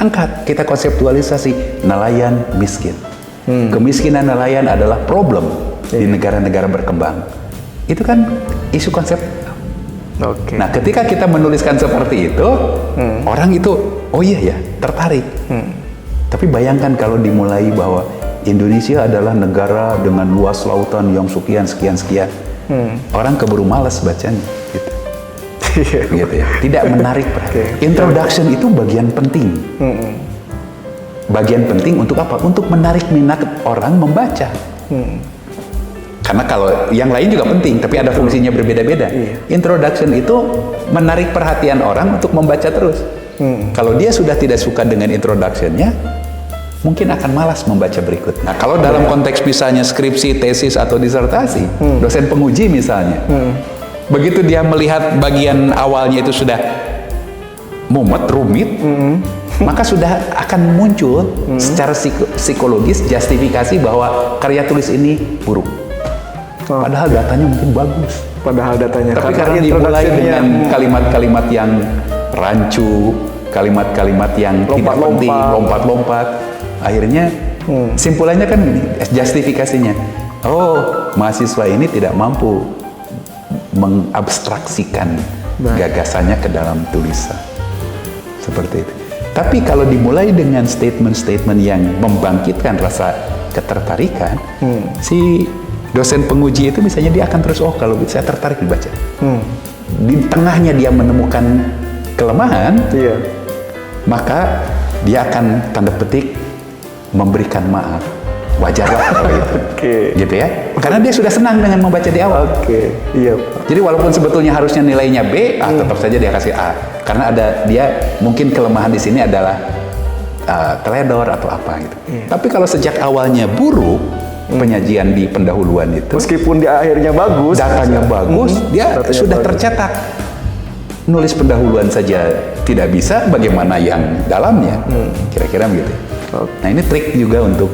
angkat, kita konseptualisasi nelayan miskin. Kemiskinan nelayan adalah problem di negara-negara berkembang. Itu kan isu konsep. Nah, ketika kita menuliskan seperti itu, orang itu, oh iya ya, tertarik. Tapi bayangkan kalau dimulai bahwa Indonesia adalah negara dengan luas lautan yang sekian. Orang keburu malas bacanya. Gitu. Gitu ya. Tidak menarik perhatian. Introduction itu bagian penting. Bagian penting untuk apa? Untuk menarik minat orang membaca. Karena kalau yang lain juga penting, tapi ada fungsinya berbeda-beda. Introduction itu menarik perhatian orang untuk membaca terus. Kalau dia sudah tidak suka dengan introduction-nya, mungkin akan malas membaca berikut. Nah, kalau dalam konteks misalnya skripsi, tesis, atau disertasi, dosen penguji misalnya, begitu dia melihat bagian awalnya itu sudah mumet, rumit, maka sudah akan muncul secara psikologis justifikasi bahwa karya tulis ini buruk. Padahal datanya mungkin bagus. Tapi karena dimulai dengan kalimat-kalimat yang rancu, kalimat-kalimat yang tidak penting, lompat-lompat, akhirnya simpulannya kan gini, justifikasinya. Oh, mahasiswa ini tidak mampu mengabstraksikan gagasannya ke dalam tulisan. Seperti itu. Tapi kalau dimulai dengan statement-statement yang membangkitkan rasa ketertarikan, si dosen penguji itu misalnya dia akan terus, oh kalau saya tertarik dibaca. Di tengahnya dia menemukan kelemahan, maka dia akan tanda petik memberikan maaf. Wajarlah kalau itu. Gitu ya. Karena dia sudah senang dengan membaca di awal. Jadi walaupun sebetulnya harusnya nilainya B, tetap saja dia kasih A. Karena dia mungkin kelemahan di sini adalah teledor atau apa gitu. Tapi kalau sejak awalnya buruk penyajian di pendahuluan itu, meskipun di akhirnya bagus, datanya bagus, dia sudah tercetak. Nulis pendahuluan saja tidak bisa, bagaimana yang dalamnya? Kira-kira begitu. Nah, ini trik juga untuk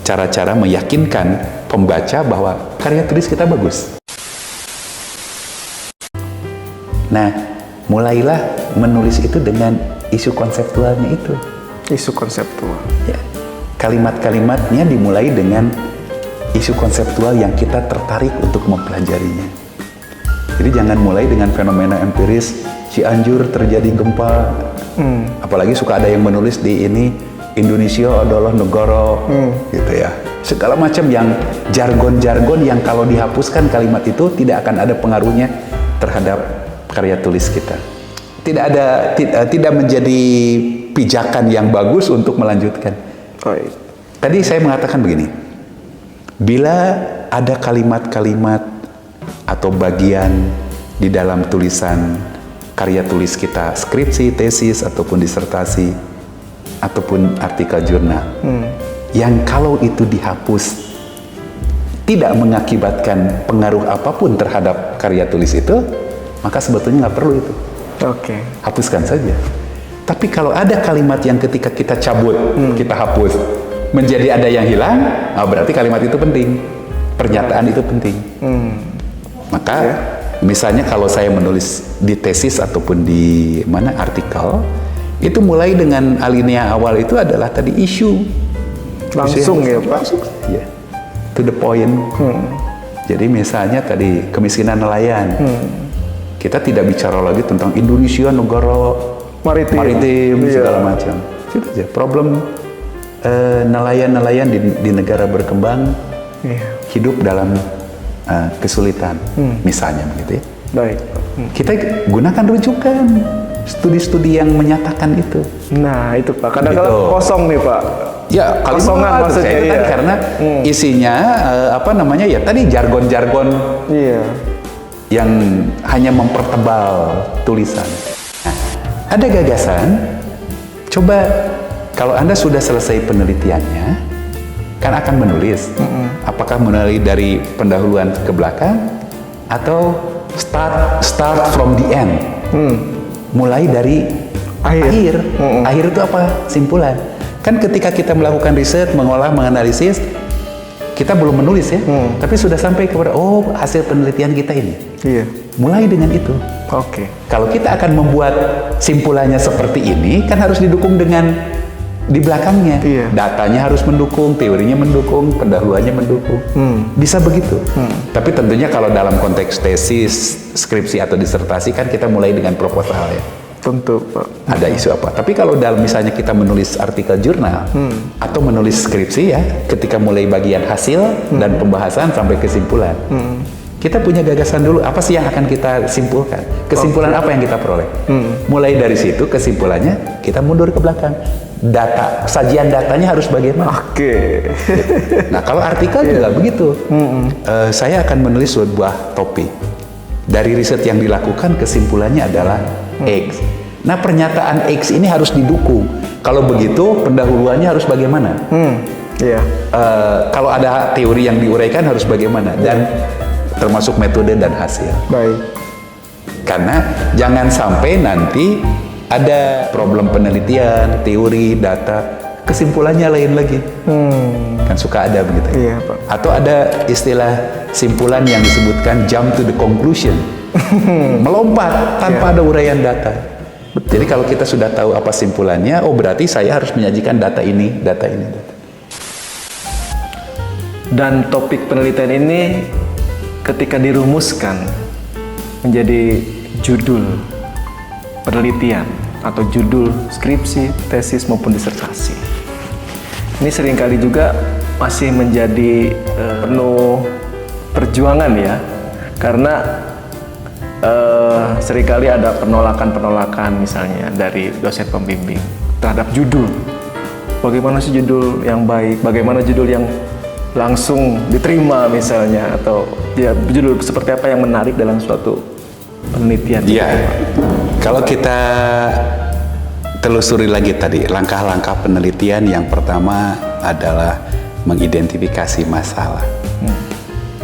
cara-cara meyakinkan pembaca bahwa karya tulis kita bagus. Nah, mulailah menulis itu dengan isu konseptualnya itu. Isu konseptual. Ya. Kalimat-kalimatnya dimulai dengan isu konseptual yang kita tertarik untuk mempelajarinya. Jadi jangan mulai dengan fenomena empiris, Cianjur terjadi gempa. Apalagi suka ada yang menulis di ini, Indonesia adalah negara, gitu ya. Segala macam yang jargon-jargon yang kalau dihapuskan kalimat itu tidak akan ada pengaruhnya terhadap karya tulis kita. Tidak menjadi pijakan yang bagus untuk melanjutkan. Tadi saya mengatakan begini, bila ada kalimat-kalimat atau bagian di dalam tulisan karya tulis kita, skripsi, tesis, ataupun disertasi, ataupun artikel jurnal, yang kalau itu dihapus tidak mengakibatkan pengaruh apapun terhadap karya tulis itu, maka sebetulnya nggak perlu itu. Hapuskan saja. Tapi kalau ada kalimat yang ketika kita cabut, kita hapus, menjadi ada yang hilang, berarti kalimat itu penting, pernyataan itu penting. Maka misalnya kalau saya menulis di tesis ataupun di mana artikel, itu mulai dengan alinea awal itu adalah tadi isu. Langsung ya Pak? Langsung ya. To the point. Jadi misalnya tadi kemiskinan nelayan. Kita tidak bicara lagi tentang Indonesia negara maritim segala macam. Itu aja. Problem nelayan-nelayan di negara berkembang hidup dalam kesulitan, misalnya begitu ya. Baik. Kita gunakan rujukan studi-studi yang menyatakan itu. Nah itu Pak, kadang-kadang Gitu. kosong nih Pak. Ya, kosongan maksudnya itu tadi karena isinya ya tadi jargon-jargon yang hanya mempertebal tulisan. Nah, ada gagasan, coba kalau Anda sudah selesai penelitiannya, kan akan menulis. Apakah menulis dari pendahuluan ke belakang atau start from the end? Mulai dari akhir. Akhir itu apa? Simpulan. Kan ketika kita melakukan riset, mengolah, menganalisis, kita belum menulis ya, tapi sudah sampai kepada hasil penelitian kita ini. Mulai dengan itu. Oke. Kalau kita akan membuat simpulannya seperti ini, kan harus didukung dengan di belakangnya. Iya. Datanya harus mendukung, teorinya mendukung, pendahuluannya mendukung. Bisa begitu. Tapi tentunya kalau dalam konteks tesis, skripsi atau disertasi kan kita mulai dengan proposal ya. Tentu, Pak. Ada isu apa. Tapi kalau dalam misalnya kita menulis artikel jurnal atau menulis skripsi ya, ketika mulai bagian hasil dan pembahasan sampai kesimpulan. Kita punya gagasan dulu, apa sih yang akan kita simpulkan? Kesimpulan apa yang kita peroleh? Mulai dari situ kesimpulannya, kita mundur ke belakang. Data, sajian datanya harus bagaimana? Oke. Nah, kalau artikel juga begitu. Saya akan menulis sebuah topik. Dari riset yang dilakukan, kesimpulannya adalah X. Nah, pernyataan X ini harus didukung. Kalau begitu, pendahuluannya harus bagaimana? Iya. Kalau ada teori yang diuraikan harus bagaimana? Dan termasuk metode dan hasil. Baik. Karena jangan sampai nanti ada problem penelitian, teori, data, kesimpulannya lain lagi. Kan suka ada begitu. Iya, Pak. Atau ada istilah simpulan yang disebutkan jump to the conclusion. Melompat tanpa ada uraian data. Jadi kalau kita sudah tahu apa simpulannya, oh berarti saya harus menyajikan data ini, data ini, data. Dan topik penelitian ini ketika dirumuskan menjadi judul penelitian atau judul skripsi, tesis maupun disertasi. Ini seringkali juga masih menjadi penuh perjuangan ya, karena seringkali ada penolakan-penolakan misalnya dari dosen pembimbing terhadap judul. Bagaimana sih judul yang baik? Bagaimana judul yang langsung diterima misalnya, atau ya judul seperti apa yang menarik dalam suatu penelitian? Iya. Kalau kita telusuri lagi tadi, langkah-langkah penelitian yang pertama adalah mengidentifikasi masalah.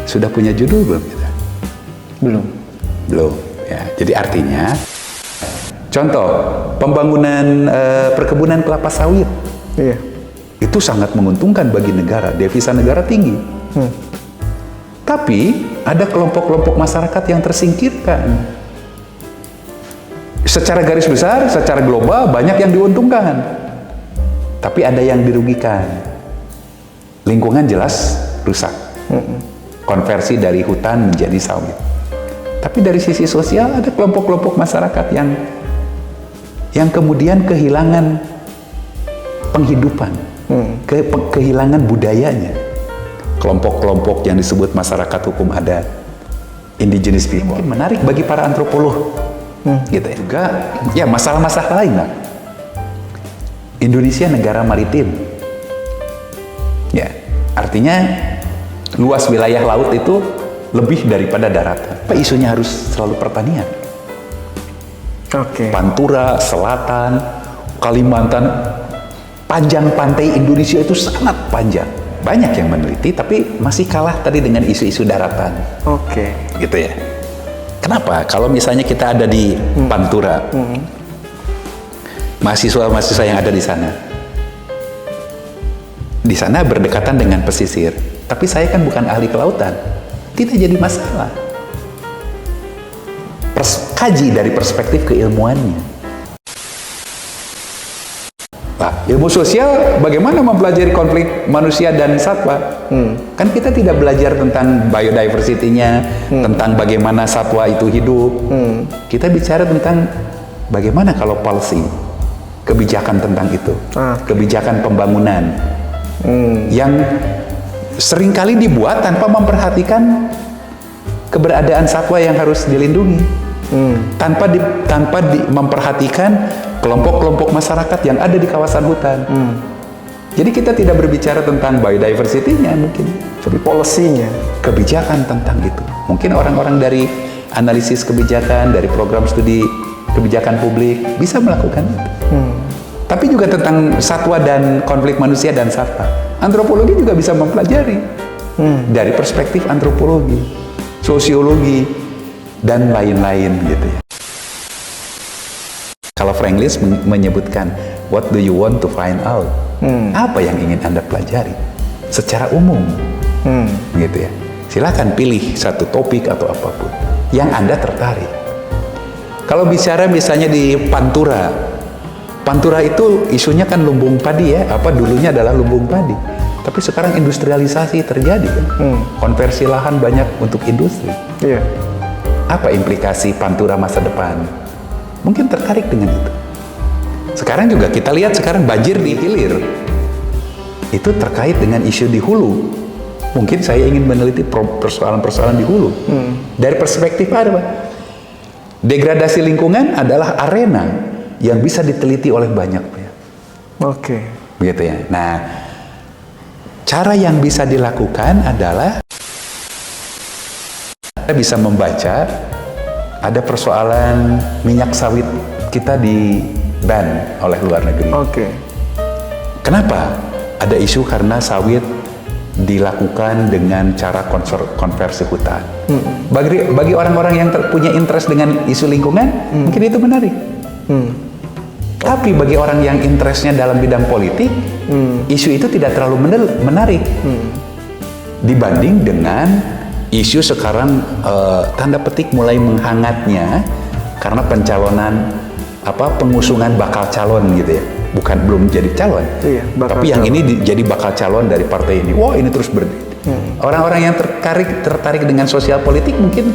Sudah punya judul belum kita? Belum. Belum. Ya, jadi artinya, contoh pembangunan perkebunan kelapa sawit. Iya. Itu sangat menguntungkan bagi negara, devisa negara tinggi. Tapi ada kelompok-kelompok masyarakat yang tersingkirkan. Secara garis besar, secara global banyak yang diuntungkan. Tapi ada yang dirugikan. Lingkungan jelas rusak. Konversi dari hutan menjadi sawit. Tapi dari sisi sosial ada kelompok-kelompok masyarakat yang kemudian kehilangan penghidupan. Kehilangan budayanya. Kelompok-kelompok yang disebut masyarakat hukum adat, indigenous people, menarik bagi para antropolog. Gitu ya. Juga ya masalah-masalah lain lah. Indonesia negara maritim. Ya, artinya luas wilayah laut itu lebih daripada daratan. Apa isunya harus selalu pertanian? Oke. Pantura, Selatan, Kalimantan, panjang pantai Indonesia itu sangat panjang. Banyak yang meneliti, tapi masih kalah tadi dengan isu-isu daratan. Oke. Gitu ya. Kenapa? Kalau misalnya kita ada di Pantura, mahasiswa-mahasiswa yang ada di sana berdekatan dengan pesisir. Tapi saya kan bukan ahli kelautan, tidak jadi masalah. Kaji dari perspektif keilmuannya. Nah, ilmu sosial bagaimana mempelajari konflik manusia dan satwa? Kan kita tidak belajar tentang biodiversity-nya, tentang bagaimana satwa itu hidup. Kita bicara tentang bagaimana kalau policy, kebijakan tentang itu, kebijakan pembangunan yang seringkali dibuat tanpa memperhatikan keberadaan satwa yang harus dilindungi, tanpa memperhatikan kelompok-kelompok masyarakat yang ada di kawasan hutan. Jadi kita tidak berbicara tentang biodiversity-nya mungkin, tapi policy-nya, kebijakan tentang itu. Mungkin orang-orang dari analisis kebijakan, dari program studi kebijakan publik bisa melakukan itu. Tapi juga tentang satwa dan konflik manusia dan satwa. Antropologi juga bisa mempelajari dari perspektif antropologi, sosiologi, dan lain-lain gitu ya. Kalau Frank List menyebutkan, what do you want to find out? Apa yang ingin Anda pelajari? Secara umum, gitu ya. Silakan pilih satu topik atau apapun. yang Anda tertarik. Kalau bicara misalnya di Pantura, Pantura itu isunya kan lumbung padi ya, dulunya adalah lumbung padi. Tapi sekarang industrialisasi terjadi kan, konversi lahan banyak untuk industri. Iya. Apa implikasi Pantura masa depan? Mungkin tertarik dengan itu. Sekarang juga kita lihat sekarang banjir di hilir. Itu terkait dengan isu di hulu. Mungkin saya ingin meneliti persoalan-persoalan di hulu. Dari perspektif apa, Pak? Degradasi lingkungan adalah arena yang bisa diteliti oleh banyak pihak. Oke. Begitu ya. Nah, cara yang bisa dilakukan adalah kita bisa membaca ada persoalan minyak sawit kita di ban oleh luar negeri. Oke. Kenapa? Ada isu karena sawit dilakukan dengan cara konversi hutan. Bagi orang-orang yang punya interest dengan isu lingkungan, mungkin itu menarik. Tapi bagi orang yang interestnya dalam bidang politik, isu itu tidak terlalu menarik dibanding dengan isu sekarang tanda petik mulai menghangatnya karena pencalonan pengusungan bakal calon gitu ya. Bukan belum jadi calon, iya, tapi yang ini jadi bakal calon dari partai ini. Wah, ini terus orang-orang yang tertarik dengan sosial politik mungkin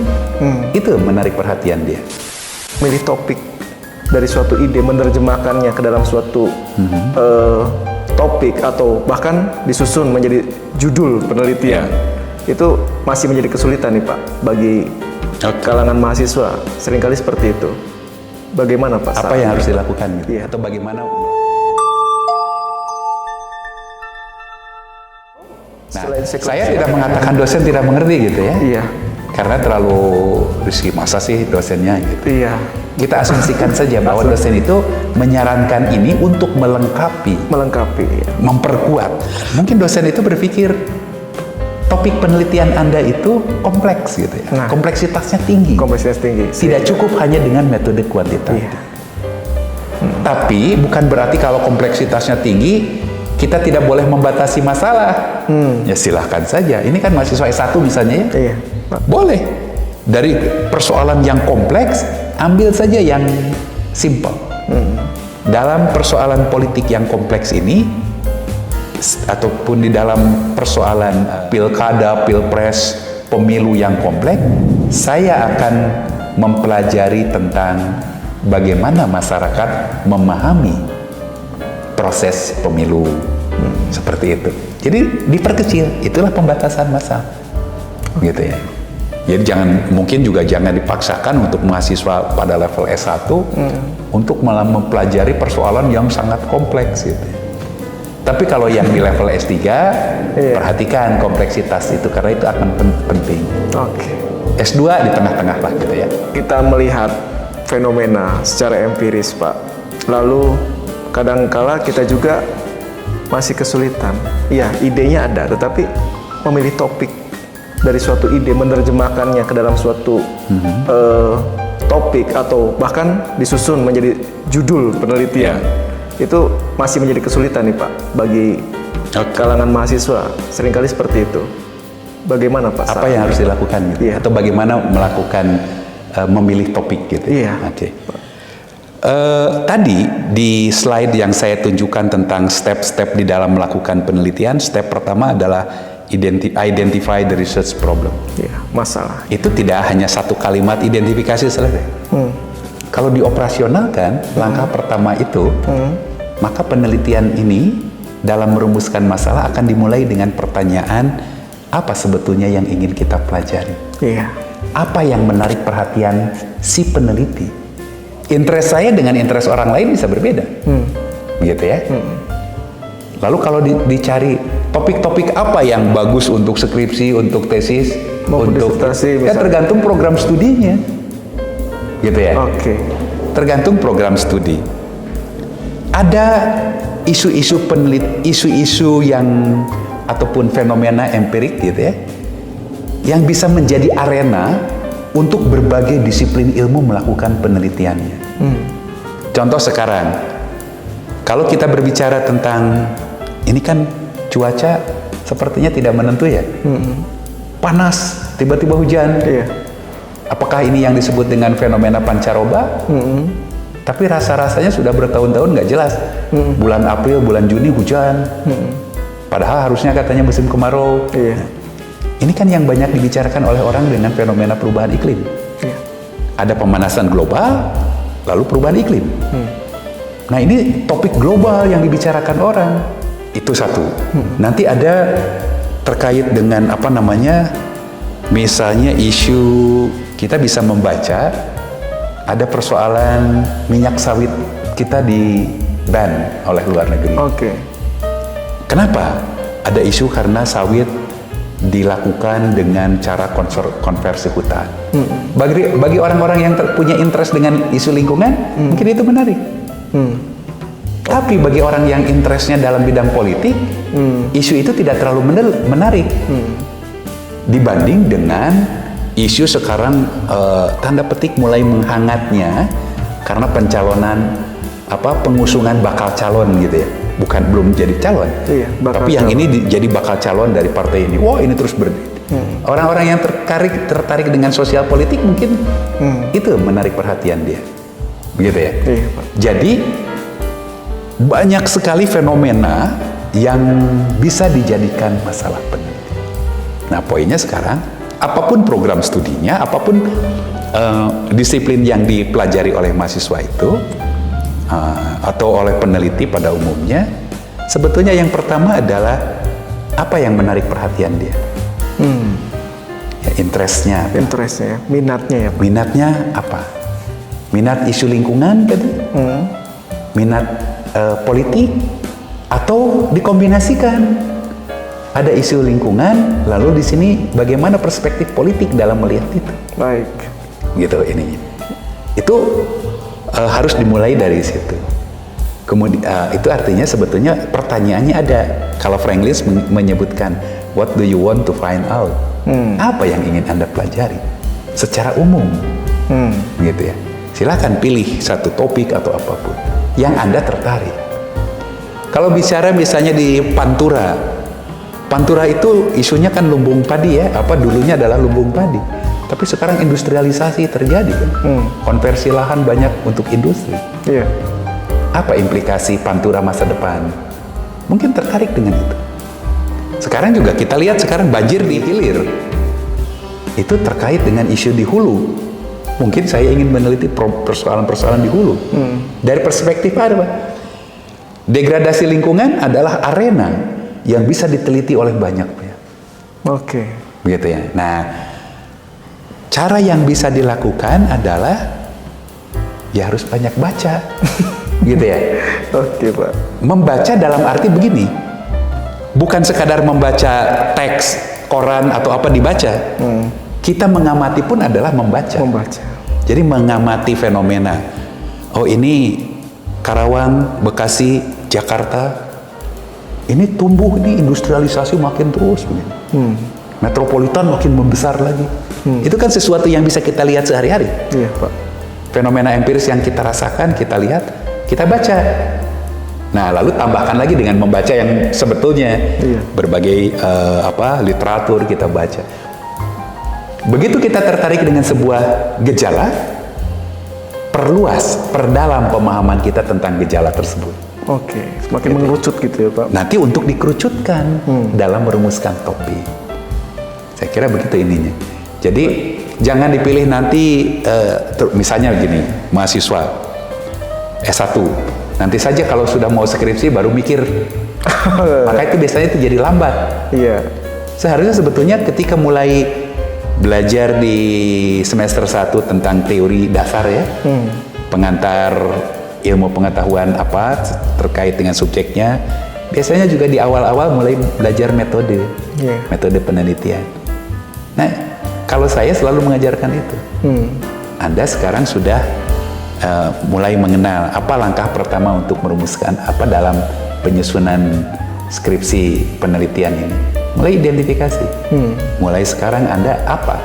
itu menarik perhatian dia. Milih topik dari suatu ide, menerjemahkannya ke dalam suatu topik atau bahkan disusun menjadi judul penelitian, itu masih menjadi kesulitan nih Pak bagi kalangan mahasiswa. Seringkali seperti itu. Bagaimana Pak? Apa yang harus dilakukan gitu? Atau bagaimana? Nah, saya tidak mengatakan dosen tidak mengerti gitu ya. Iya. Karena terlalu risky, masa sih dosennya gitu. Iya. Kita asumsikan saja bahwa dosen itu menyarankan ini untuk melengkapi, ya. memperkuat. Mungkin dosen itu berpikir topik penelitian Anda itu kompleks gitu ya. Kompleksitasnya tinggi. Kompleksitas tinggi. Tidak cukup hanya dengan metode kuantitatif. Iya. Tapi bukan berarti kalau kompleksitasnya tinggi kita tidak boleh membatasi masalah. Ya silahkan saja. Ini kan mahasiswa S1 misalnya ya. Iya. Boleh. Dari persoalan yang kompleks, ambil saja yang simple. Dalam persoalan politik yang kompleks ini, ataupun di dalam persoalan pilkada, pilpres, pemilu yang kompleks, saya akan mempelajari tentang bagaimana masyarakat memahami proses pemilu seperti itu. Jadi diperkecil, itulah pembatasan masalah, gitu ya. Jadi mungkin juga jangan dipaksakan untuk mahasiswa pada level S1 untuk malah mempelajari persoalan yang sangat kompleks gitu. Tapi kalau yang di level S3, perhatikan kompleksitas itu karena itu akan penting. Oke. S2 di tengah-tengah lah gitu ya. Kita melihat fenomena secara empiris, Pak. Lalu kadangkala kita juga masih kesulitan. Iya, idenya ada, tetapi memilih topik dari suatu ide, menerjemahkannya ke dalam suatu topik atau bahkan disusun menjadi judul penelitian, itu masih menjadi kesulitan nih Pak bagi kalangan mahasiswa. Seringkali seperti itu. Bagaimana Pak? Apa yang harus dilakukan gitu? Atau bagaimana melakukan memilih topik gitu? Iya. Oke. Tadi di slide yang saya tunjukkan tentang step-step di dalam melakukan penelitian, step pertama adalah identify the research problem. Ya, masalah. Itu tidak hanya satu kalimat identifikasi selesai. Kalau dioperasionalkan, langkah pertama itu, maka penelitian ini dalam merumuskan masalah akan dimulai dengan pertanyaan, apa sebetulnya yang ingin kita pelajari? Iya. Apa yang menarik perhatian si peneliti? Interest saya dengan interest orang lain bisa berbeda, gitu ya. Lalu kalau dicari topik-topik apa yang bagus untuk skripsi, untuk tesis, untuk disertasi, ya tergantung program studinya, gitu ya. Oke. Tergantung program studi. Ada isu-isu yang ataupun fenomena empirik, gitu ya, yang bisa menjadi arena untuk berbagai disiplin ilmu melakukan penelitiannya. Contoh sekarang, kalau kita berbicara tentang ini kan cuaca sepertinya tidak menentu ya. Panas, tiba-tiba hujan. Iya. Apakah ini yang disebut dengan fenomena pancaroba? Tapi rasa-rasanya sudah bertahun-tahun nggak jelas. Bulan April, bulan Juni hujan. Padahal harusnya katanya musim kemarau. Iya. Ini kan yang banyak dibicarakan oleh orang dengan fenomena perubahan iklim. Iya. Ada pemanasan global, lalu perubahan iklim. Nah ini topik global yang dibicarakan orang. Itu satu. Nanti ada terkait dengan apa namanya, misalnya isu kita bisa membaca ada persoalan minyak sawit kita di ban oleh luar negeri. Oke. Kenapa? Ada isu karena sawit dilakukan dengan cara konversi hutan. Bagi orang-orang yang punya interest dengan isu lingkungan, mungkin itu menarik. Tapi bagi orang yang interestnya dalam bidang politik, isu itu tidak terlalu menarik dibanding dengan isu sekarang tanda petik mulai menghangatnya karena pencalonan pengusungan bakal calon gitu ya. Bukan belum jadi calon, Iya, bakal tapi yang calon. ini jadi bakal calon dari partai ini. Wah ini terus orang-orang yang tertarik dengan sosial politik mungkin itu menarik perhatian dia, begitu ya. Iya, Pak. Jadi banyak sekali fenomena yang bisa dijadikan masalah penelitian. Nah poinnya sekarang, apapun program studinya, apapun disiplin yang dipelajari oleh mahasiswa itu, atau oleh peneliti pada umumnya, sebetulnya yang pertama adalah apa yang menarik perhatian dia. Ya, interestnya, Interestnya, minatnya ya, Pak. minatnya apa? Minat isu lingkungan, gitu? Minat politik, atau dikombinasikan. Ada isu lingkungan, lalu di sini bagaimana perspektif politik dalam melihat itu, Baik. gitu ininya. Itu harus dimulai dari situ. Kemudian itu artinya sebetulnya pertanyaannya ada. Kalau Franklin menyebutkan what do you want to find out? Apa yang ingin Anda pelajari secara umum? Gitu ya. Silakan pilih satu topik atau apapun yang Anda tertarik. Kalau bicara misalnya di Pantura, Pantura itu isunya kan lumbung padi ya. Dulunya adalah lumbung padi. Tapi sekarang industrialisasi terjadi kan? Konversi lahan banyak untuk industri. Iya. Apa implikasi Pantura masa depan? Mungkin tertarik dengan itu. Sekarang juga kita lihat sekarang banjir di hilir. Itu terkait dengan isu di hulu. Mungkin saya ingin meneliti persoalan-persoalan di hulu. Dari perspektif apa? Degradasi lingkungan adalah arena yang bisa diteliti oleh banyak pihak. Oke. Begitu ya. Nah, cara yang bisa dilakukan adalah ya harus banyak baca. Gitu ya. Oke, Pak. Membaca dalam arti begini. Bukan sekadar membaca teks koran atau apa dibaca. Kita mengamati pun adalah membaca. Jadi mengamati fenomena. Oh ini Karawang, Bekasi, Jakarta. Ini tumbuh, ini industrialisasi makin terus. Metropolitan makin membesar lagi. Itu kan sesuatu yang bisa kita lihat sehari-hari. Iya, Pak. Fenomena empiris yang kita rasakan, kita lihat, kita baca. Nah, lalu tambahkan lagi dengan membaca yang sebetulnya berbagai literatur kita baca. Begitu kita tertarik dengan sebuah gejala, perdalam pemahaman kita tentang gejala tersebut. Oke, semakin mengerucut gitu ya, Pak. Nanti untuk dikerucutkan dalam merumuskan topik. Saya kira begitu ininya. Jadi jangan dipilih nanti, misalnya begini, mahasiswa S1. Nanti saja kalau sudah mau skripsi baru mikir. Maka itu biasanya itu jadi lambat. Iya. Seharusnya sebetulnya ketika mulai belajar di semester 1 tentang teori dasar ya, pengantar ilmu pengetahuan apa terkait dengan subjeknya, biasanya juga di awal-awal mulai belajar metode penelitian. Nah, kalau saya selalu mengajarkan itu. Anda sekarang sudah mulai mengenal apa langkah pertama untuk merumuskan apa dalam penyusunan skripsi penelitian ini. Mulai identifikasi. Mulai sekarang Anda apa?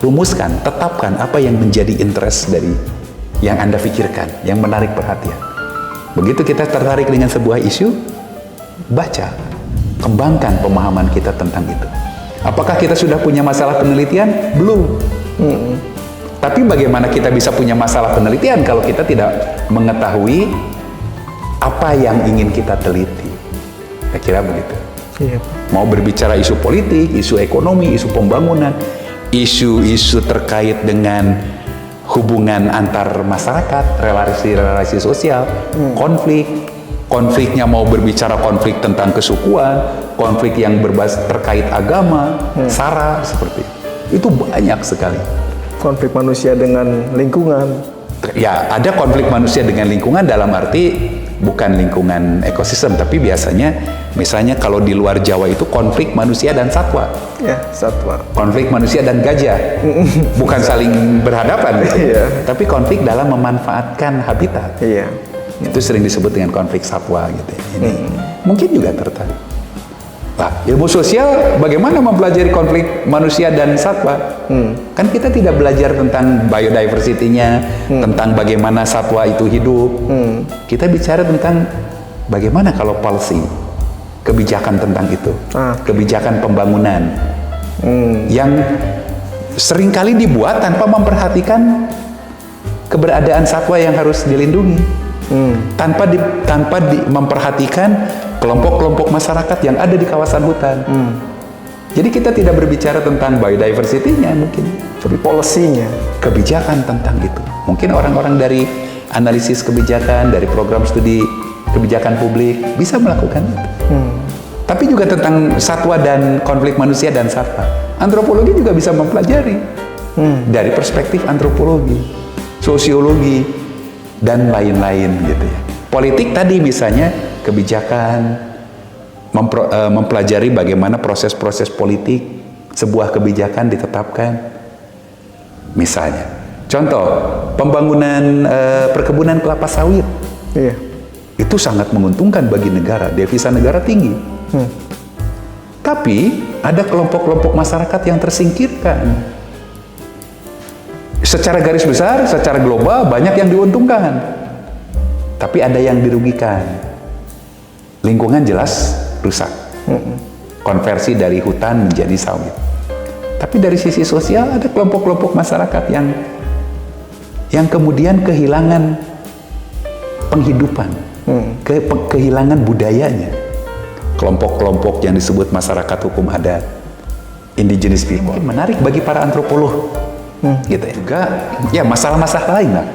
Rumuskan, tetapkan apa yang menjadi interest dari yang Anda pikirkan, yang menarik perhatian. Begitu kita tertarik dengan sebuah isu, baca, kembangkan pemahaman kita tentang itu. Apakah kita sudah punya masalah penelitian? Belum. Tapi bagaimana kita bisa punya masalah penelitian kalau kita tidak mengetahui apa yang ingin kita teliti? Saya kira begitu. Iya. Mau berbicara isu politik, isu ekonomi, isu pembangunan, isu-isu terkait dengan hubungan antar masyarakat, relasi-relasi sosial, konfliknya mau berbicara konflik tentang kesukuan, konflik yang berbasis terkait agama, sara, seperti itu banyak sekali. Konflik manusia dengan lingkungan. Ya, ada konflik manusia dengan lingkungan dalam arti bukan lingkungan ekosistem, tapi biasanya misalnya kalau di luar Jawa itu konflik manusia dan satwa. Ya, satwa. Konflik manusia dan gajah. Bukan saling berhadapan gitu. Iya. Tapi konflik dalam memanfaatkan habitat. Iya. Itu sering disebut dengan konflik satwa gitu. Ini mungkin juga tertarik. Nah, ilmu sosial bagaimana mempelajari konflik manusia dan satwa? Kan kita tidak belajar tentang biodiversity-nya, tentang bagaimana satwa itu hidup. Kita bicara tentang bagaimana kalau policy, kebijakan tentang itu, kebijakan pembangunan yang seringkali dibuat tanpa memperhatikan keberadaan satwa yang harus dilindungi, tanpa memperhatikan kelompok-kelompok masyarakat yang ada di kawasan hutan. Jadi kita tidak berbicara tentang biodiversity-nya mungkin, tapi Polisinya. kebijakan tentang itu. Mungkin orang-orang dari analisis kebijakan, dari program studi kebijakan publik bisa melakukan itu. Tapi juga tentang satwa dan konflik manusia dan satwa. Antropologi juga bisa mempelajari dari perspektif antropologi, sosiologi, dan lain-lain gitu ya. Politik tadi misalnya kebijakan, mempelajari bagaimana proses-proses politik sebuah kebijakan ditetapkan. Misalnya, contoh pembangunan perkebunan kelapa sawit. Iya. Itu sangat menguntungkan bagi negara, devisa negara tinggi. Tapi ada kelompok-kelompok masyarakat yang tersingkirkan. Secara garis besar, secara global banyak yang diuntungkan, tapi ada yang dirugikan. Lingkungan jelas rusak, konversi dari hutan menjadi sawit. Tapi dari sisi sosial ada kelompok-kelompok masyarakat yang kemudian kehilangan penghidupan, kehilangan budayanya. Kelompok-kelompok yang disebut masyarakat hukum adat, indigenous people. Mungkin menarik bagi para antropolog, gitu ya. Juga, ya masalah-masalah lain lah.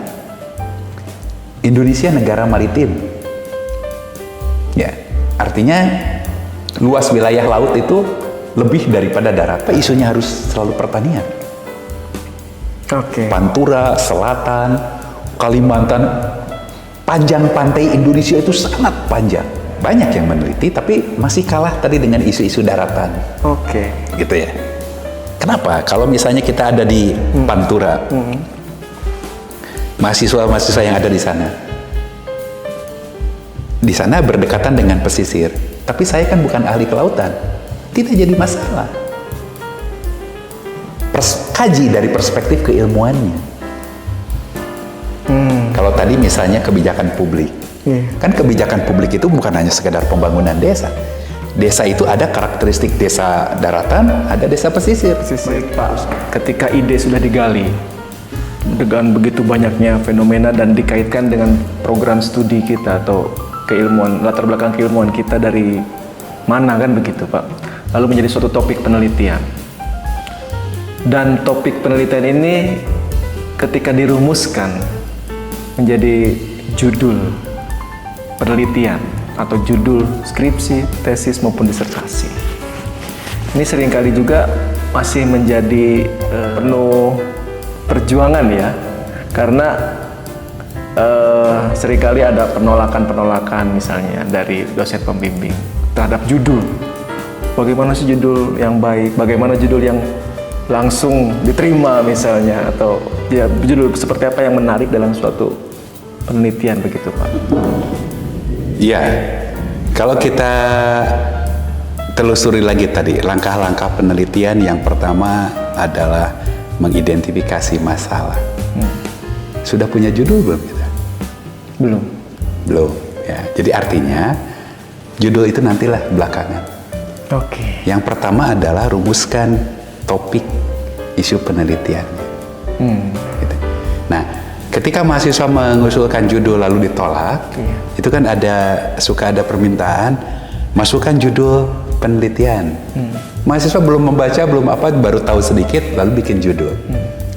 Indonesia negara maritim, ya artinya luas wilayah laut itu lebih daripada darat. Isunya harus selalu pertanian. Oke. Pantura, Selatan, Kalimantan, panjang pantai Indonesia itu sangat panjang. Banyak yang meneliti, tapi masih kalah tadi dengan isu-isu daratan. Oke. Gitu ya. Kenapa? Kalau misalnya kita ada di Pantura, mahasiswa-mahasiswa yang ada di sana berdekatan dengan pesisir. Tapi saya kan bukan ahli kelautan, tidak jadi masalah. Kaji dari perspektif keilmuannya. Kalau tadi misalnya kebijakan publik, kan kebijakan publik itu bukan hanya sekedar pembangunan desa. Desa itu ada karakteristik desa daratan, ada desa pesisir. Baik Pak, ketika ide sudah digali dengan begitu banyaknya fenomena dan dikaitkan dengan program studi kita atau keilmuan, latar belakang keilmuan kita dari mana kan begitu Pak, lalu menjadi suatu topik penelitian. Dan topik penelitian ini ketika dirumuskan menjadi judul penelitian atau judul skripsi, tesis maupun disertasi. Ini seringkali juga masih menjadi penuh perjuangan ya, karena seringkali ada penolakan misalnya dari dosen pembimbing terhadap judul. Bagaimana sih judul yang baik, bagaimana judul yang langsung diterima misalnya, atau ya judul seperti apa yang menarik dalam suatu penelitian begitu Pak. Iya, kalau kita telusuri lagi tadi, langkah-langkah penelitian yang pertama adalah mengidentifikasi masalah. Sudah punya judul belum kita? Belum. Belum, ya. Jadi artinya judul itu nantilah belakangan. Oke. Yang pertama adalah rumuskan topik isu penelitiannya. Gitu. Nah, ketika mahasiswa mengusulkan judul lalu ditolak, itu kan suka ada permintaan masukkan judul penelitian. Mahasiswa belum membaca, belum apa, baru tahu sedikit, lalu bikin judul.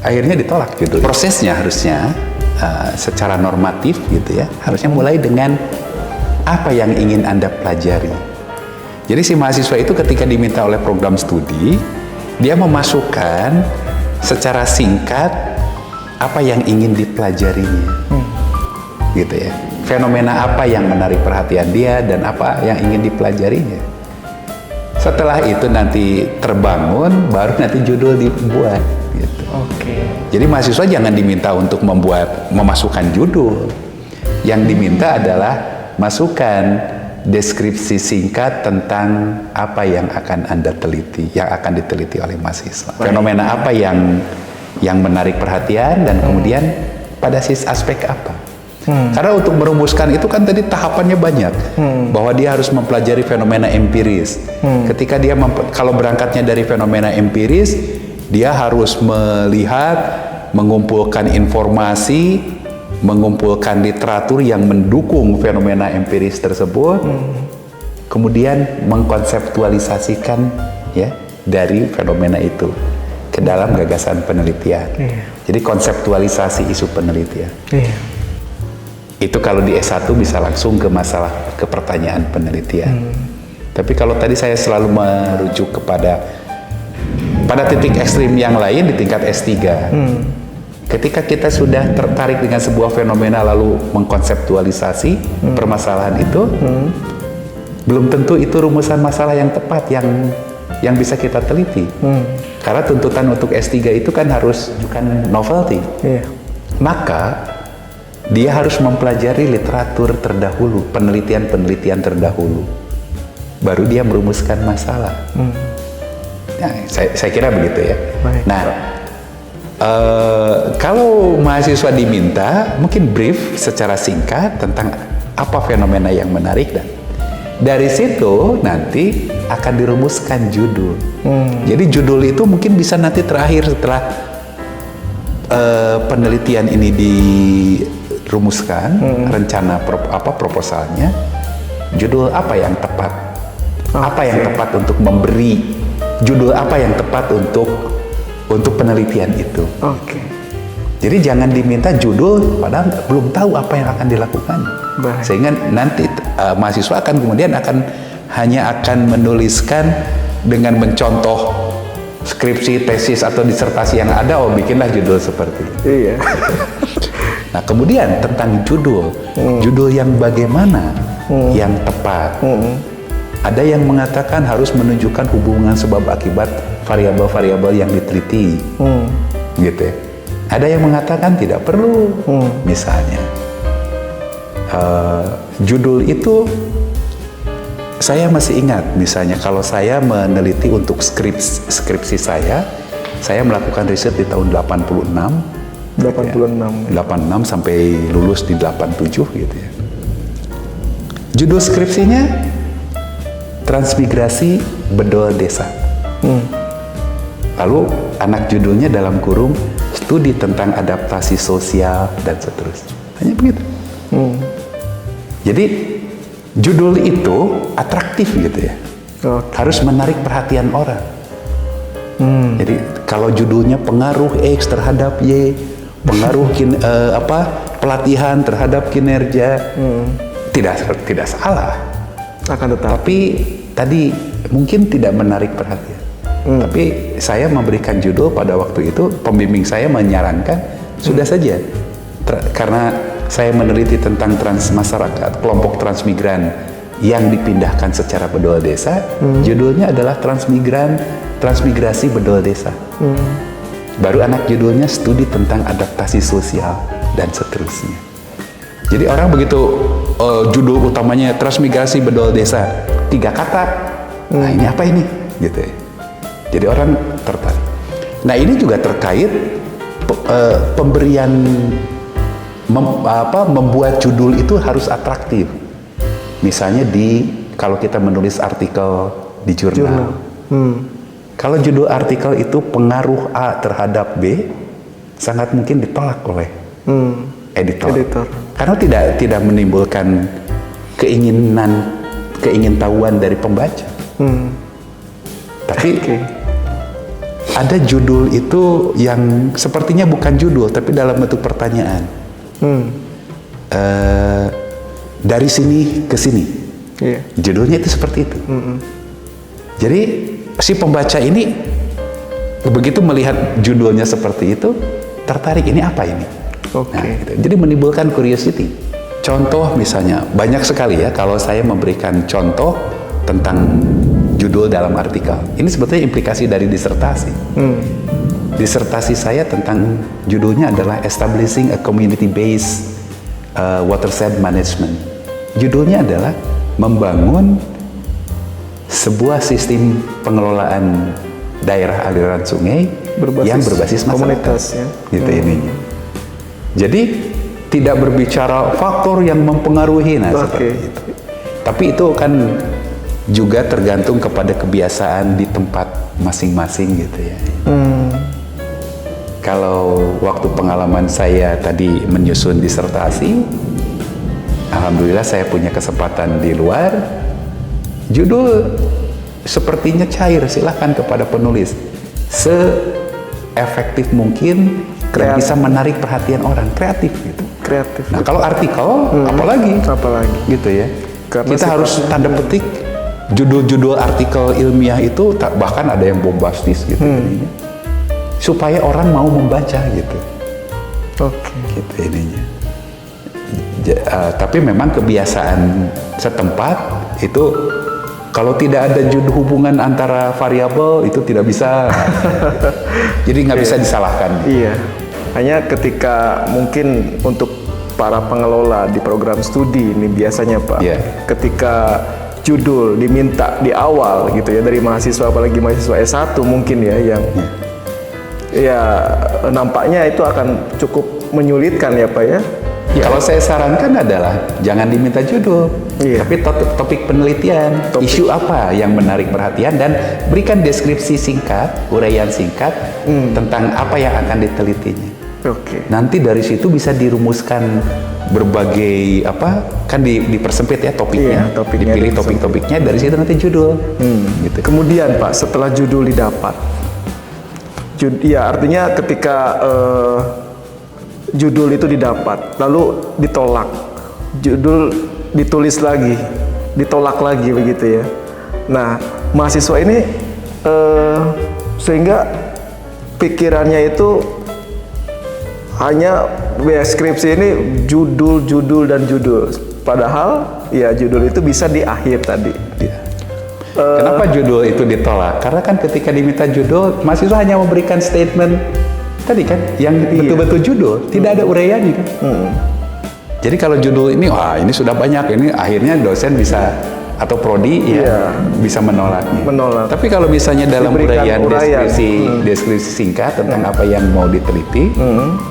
Akhirnya ditolak judul. Prosesnya harusnya secara normatif gitu ya, harusnya mulai dengan apa yang ingin Anda pelajari. Jadi si mahasiswa itu ketika diminta oleh program studi, dia memasukkan secara singkat apa yang ingin dipelajarinya, gitu ya. Fenomena apa yang menarik perhatian dia dan apa yang ingin dipelajarinya. Setelah itu nanti terbangun, baru nanti judul dibuat. Gitu. Jadi mahasiswa jangan diminta untuk memasukkan judul. Yang diminta adalah masukkan deskripsi singkat tentang apa yang akan Anda teliti, yang akan diteliti oleh mahasiswa. Fenomena apa yang menarik perhatian dan kemudian pada aspek apa. Karena untuk merumuskan itu kan tadi tahapannya banyak, bahwa dia harus mempelajari fenomena empiris. Ketika dia kalau berangkatnya dari fenomena empiris, dia harus melihat, mengumpulkan informasi, mengumpulkan literatur yang mendukung fenomena empiris tersebut, kemudian mengkonseptualisasikan ya dari fenomena itu ke dalam gagasan penelitian. Jadi konseptualisasi isu penelitian. Itu kalau di S1 bisa langsung ke pertanyaan penelitian. Tapi kalau tadi saya selalu merujuk pada titik ekstrim yang lain di tingkat S3. Ketika kita sudah tertarik dengan sebuah fenomena lalu mengkonseptualisasi permasalahan itu, belum tentu itu rumusan masalah yang tepat yang bisa kita teliti. Karena tuntutan untuk S3 itu kan harus bukan novelty. Maka dia harus mempelajari literatur terdahulu, penelitian-penelitian terdahulu. Baru dia merumuskan masalah. Nah, saya kira begitu ya. Nah, kalau mahasiswa diminta mungkin brief secara singkat tentang apa fenomena yang menarik, dan dari situ nanti akan dirumuskan judul. Jadi judul itu mungkin bisa nanti terakhir setelah penelitian ini dirumuskan, rencana proposalnya, judul apa yang tepat, apa yang tepat untuk memberi judul, apa yang tepat untuk penelitian itu. Jadi jangan diminta judul padahal belum tahu apa yang akan dilakukan. Sehingga nanti mahasiswa kemudian hanya akan menuliskan dengan mencontoh skripsi, tesis atau disertasi yang ada, bikinlah judul seperti itu. Nah, kemudian tentang judul yang bagaimana yang tepat. Ada yang mengatakan harus menunjukkan hubungan sebab akibat variabel-variabel yang diteliti, gitu ya. Ada yang mengatakan tidak perlu, misalnya. Judul itu saya masih ingat, misalnya kalau saya meneliti untuk skripsi saya melakukan riset di tahun 86 sampai lulus di 87 gitu ya. Judul skripsinya Transmigrasi Bedol Desa. Lalu anak judulnya dalam kurung studi tentang adaptasi sosial dan seterusnya. Hanya begitu. Jadi judul itu atraktif gitu ya. Harus menarik perhatian orang. Jadi kalau judulnya pengaruh X terhadap Y, pengaruh pelatihan terhadap kinerja, tidak salah. Tapi tadi mungkin tidak menarik perhatian. Tapi saya memberikan judul pada waktu itu, pembimbing saya menyarankan sudah saja, karena saya meneliti tentang masyarakat kelompok transmigran yang dipindahkan secara bedol desa. Judulnya adalah transmigrasi bedol desa. Baru anak judulnya studi tentang adaptasi sosial dan seterusnya. Jadi orang begitu judul utamanya transmigrasi bedol desa, 3 kata, nah ini apa ini, gitu ya. Jadi orang tertarik. Nah ini juga terkait pemberian, membuat judul itu harus atraktif. Misalnya kalau kita menulis artikel di jurnal. Kalau judul artikel itu pengaruh A terhadap B, sangat mungkin ditolak oleh editor. Karena tidak menimbulkan keingintahuan dari pembaca. Tapi ada judul itu yang sepertinya bukan judul tapi dalam bentuk pertanyaan. Dari sini ke sini. Judulnya itu seperti itu. Jadi si pembaca ini begitu melihat judulnya seperti itu, tertarik, ini apa ini? Nah, gitu. Jadi menimbulkan curiosity. Contoh misalnya, banyak sekali ya kalau saya memberikan contoh tentang judul dalam artikel. Ini sebetulnya implikasi dari disertasi. Disertasi saya tentang judulnya adalah Establishing a Community-Based Watershed Management. Judulnya adalah membangun sebuah sistem pengelolaan daerah aliran sungai yang berbasis komunitas, gitu ininya. Jadi tidak berbicara faktor yang mempengaruhi, seperti itu. Tapi itu kan juga tergantung kepada kebiasaan di tempat masing-masing, gitu ya. Kalau waktu pengalaman saya tadi menyusun disertasi, alhamdulillah saya punya kesempatan di luar. Judul sepertinya cair, silahkan kepada penulis seefektif mungkin yang bisa menarik perhatian orang, kreatif gitu. Nah kalau artikel apalagi gitu ya. Karena kita harus tanda petik judul-judul artikel ilmiah itu bahkan ada yang bombastis gitu ininya, supaya orang mau membaca gitu. Gitu ininya. Tapi memang kebiasaan setempat itu kalau tidak ada hubungan antara variabel itu tidak bisa, jadi nggak bisa disalahkan. Hanya ketika mungkin untuk para pengelola di program studi ini biasanya Pak, ketika judul diminta di awal gitu ya dari mahasiswa, apalagi mahasiswa S1 mungkin ya, yang nampaknya itu akan cukup menyulitkan ya Pak ya. Kalau saya sarankan adalah jangan diminta judul, tapi topik penelitian, isu apa yang menarik perhatian, dan berikan deskripsi singkat, uraian singkat tentang apa yang akan ditelitinya. Nanti dari situ bisa dirumuskan berbagai kan dipersempit ya topiknya, dipilih topik-topiknya, dari situ nanti judul. Gitu. Kemudian Pak, setelah judul didapat, artinya ketika judul itu didapat, lalu ditolak, judul ditulis lagi, ditolak lagi begitu ya. Nah, mahasiswa ini sehingga pikirannya itu hanya deskripsi ini judul, dan judul. Padahal ya judul itu bisa di akhir tadi. Kenapa judul itu ditolak? Karena kan ketika diminta judul, mahasiswa hanya memberikan statement tadi kan, yang betul-betul judul, tidak ada uraiannya kan. Jadi kalau judul ini, wah ini sudah banyak, ini akhirnya dosen bisa atau prodi bisa menolaknya. Tapi kalau misalnya dalam uraian deskripsi singkat tentang apa yang mau diteliti,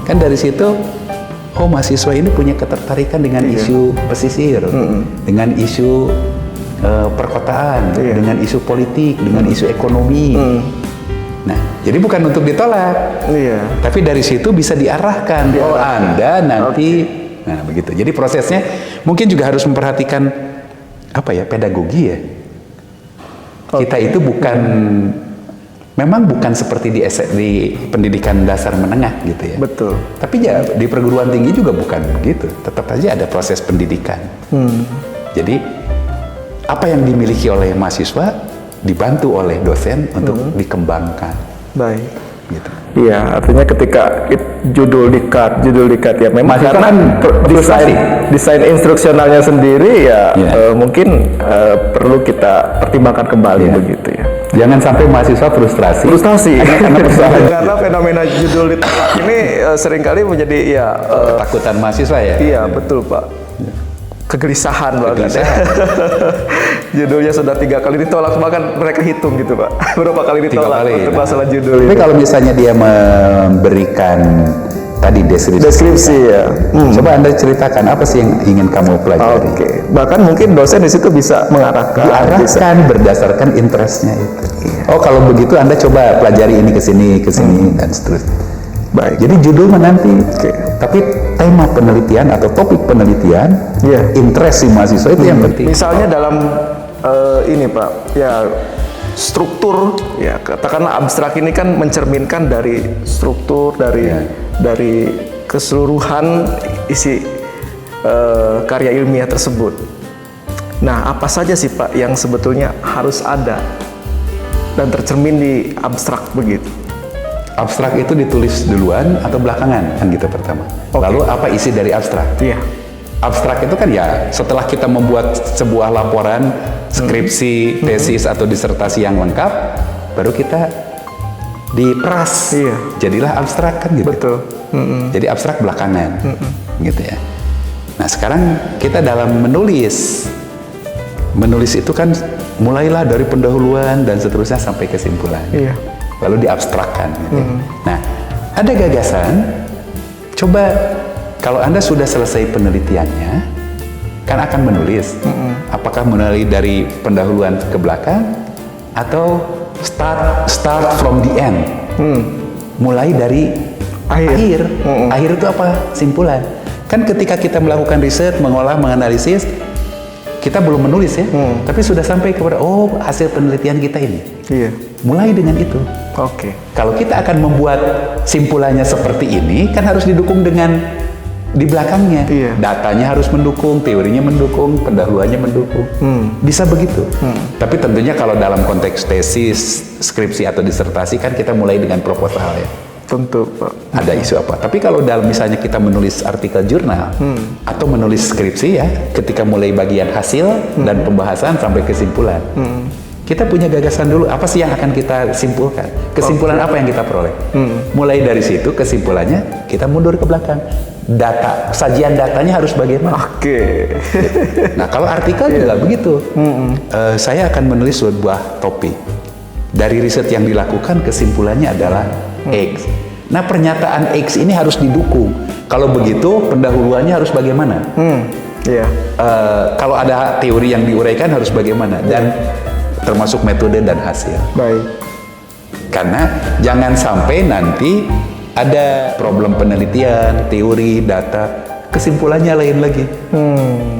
kan dari situ, oh mahasiswa ini punya ketertarikan dengan isu pesisir, dengan isu perkotaan, dengan isu politik, dengan isu ekonomi. Nah, jadi bukan untuk ditolak, tapi dari situ bisa diarahkan. Oh, Anda nanti, nah begitu. Jadi prosesnya mungkin juga harus memperhatikan pedagogi ya. Kita itu memang bukan seperti di pendidikan dasar menengah gitu ya. Betul. Tapi ya di perguruan tinggi juga bukan begitu. Tetap aja ada proses pendidikan. Jadi apa yang dimiliki oleh mahasiswa dibantu oleh dosen untuk dikembangkan. Baik. Gitu. Iya, artinya ketika judul dikat ya memang karena desain instruksionalnya sendiri mungkin perlu kita pertimbangkan kembali begitu ya. Jangan sampai mahasiswa frustrasi karena fenomena judul ditolak ini seringkali menjadi ketakutan mahasiswa ya. Iya, betul Pak. Kegelisahan banget. Judulnya sudah 3 kali ditolak, bahkan mereka hitung gitu Pak, berapa kali ditolak untuk masalah judul. Tapi kalau misalnya dia memberikan tadi deskripsi ya, coba Anda ceritakan apa sih yang ingin kamu pelajari. Bahkan mungkin dosen di situ bisa diarahkan berdasarkan interestnya itu. Oh kalau begitu Anda coba pelajari ini ke sini dan seterusnya. Baik. Jadi judul menanti, tapi tema penelitian atau topik penelitian, interest si mahasiswa itu yang penting. Misalnya dalam ini Pak, ya struktur, ya katakanlah abstrak ini kan mencerminkan dari struktur, dari keseluruhan isi karya ilmiah tersebut. Nah, apa saja sih Pak yang sebetulnya harus ada dan tercermin di abstrak begitu? Abstrak itu ditulis duluan atau belakangan kan gitu pertama. Lalu apa isi dari abstrak? Iya. Abstrak itu kan ya setelah kita membuat sebuah laporan, skripsi, tesis atau disertasi yang lengkap, baru kita diperas. Iya. Jadilah abstrak kan gitu. Betul. Jadi abstrak belakangan, gitu ya. Nah sekarang kita dalam menulis itu kan mulailah dari pendahuluan dan seterusnya sampai kesimpulan. Iya. Lalu diabstrakkan. Gitu. Nah, ada gagasan. Coba kalau Anda sudah selesai penelitiannya, kan akan menulis. Apakah mulai dari pendahuluan ke belakang atau start from the end? Mulai dari akhir. Akhir itu apa? Simpulan. Kan ketika kita melakukan riset, mengolah, menganalisis, kita belum menulis ya, tapi sudah sampai kepada hasil penelitian kita ini. Iya. Mulai dengan itu. Oke. Kalau kita akan membuat simpulannya seperti ini, kan harus didukung dengan di belakangnya. Iya. Datanya harus mendukung, teorinya mendukung, pendahuluannya mendukung. Bisa begitu. Tapi tentunya kalau dalam konteks tesis, skripsi atau disertasi kan kita mulai dengan proposal ya. Tentu Pak. Ada isu apa. Tapi kalau dalam misalnya kita menulis artikel jurnal atau menulis skripsi ya, ketika mulai bagian hasil dan pembahasan sampai kesimpulan. Kita punya gagasan dulu, apa sih yang akan kita simpulkan? Kesimpulan apa yang kita peroleh? Mulai dari situ kesimpulannya kita mundur ke belakang. Data, sajian datanya harus bagaimana? Oke. Nah kalau artikel juga begitu. Saya akan menulis sebuah topik. Dari riset yang dilakukan kesimpulannya adalah X. Nah pernyataan X ini harus didukung. Kalau begitu pendahuluannya harus bagaimana? Iya. Kalau ada teori yang diuraikan harus bagaimana? Dan termasuk metode dan hasil. Baik. Karena jangan sampai nanti ada problem penelitian, teori, data, kesimpulannya lain lagi.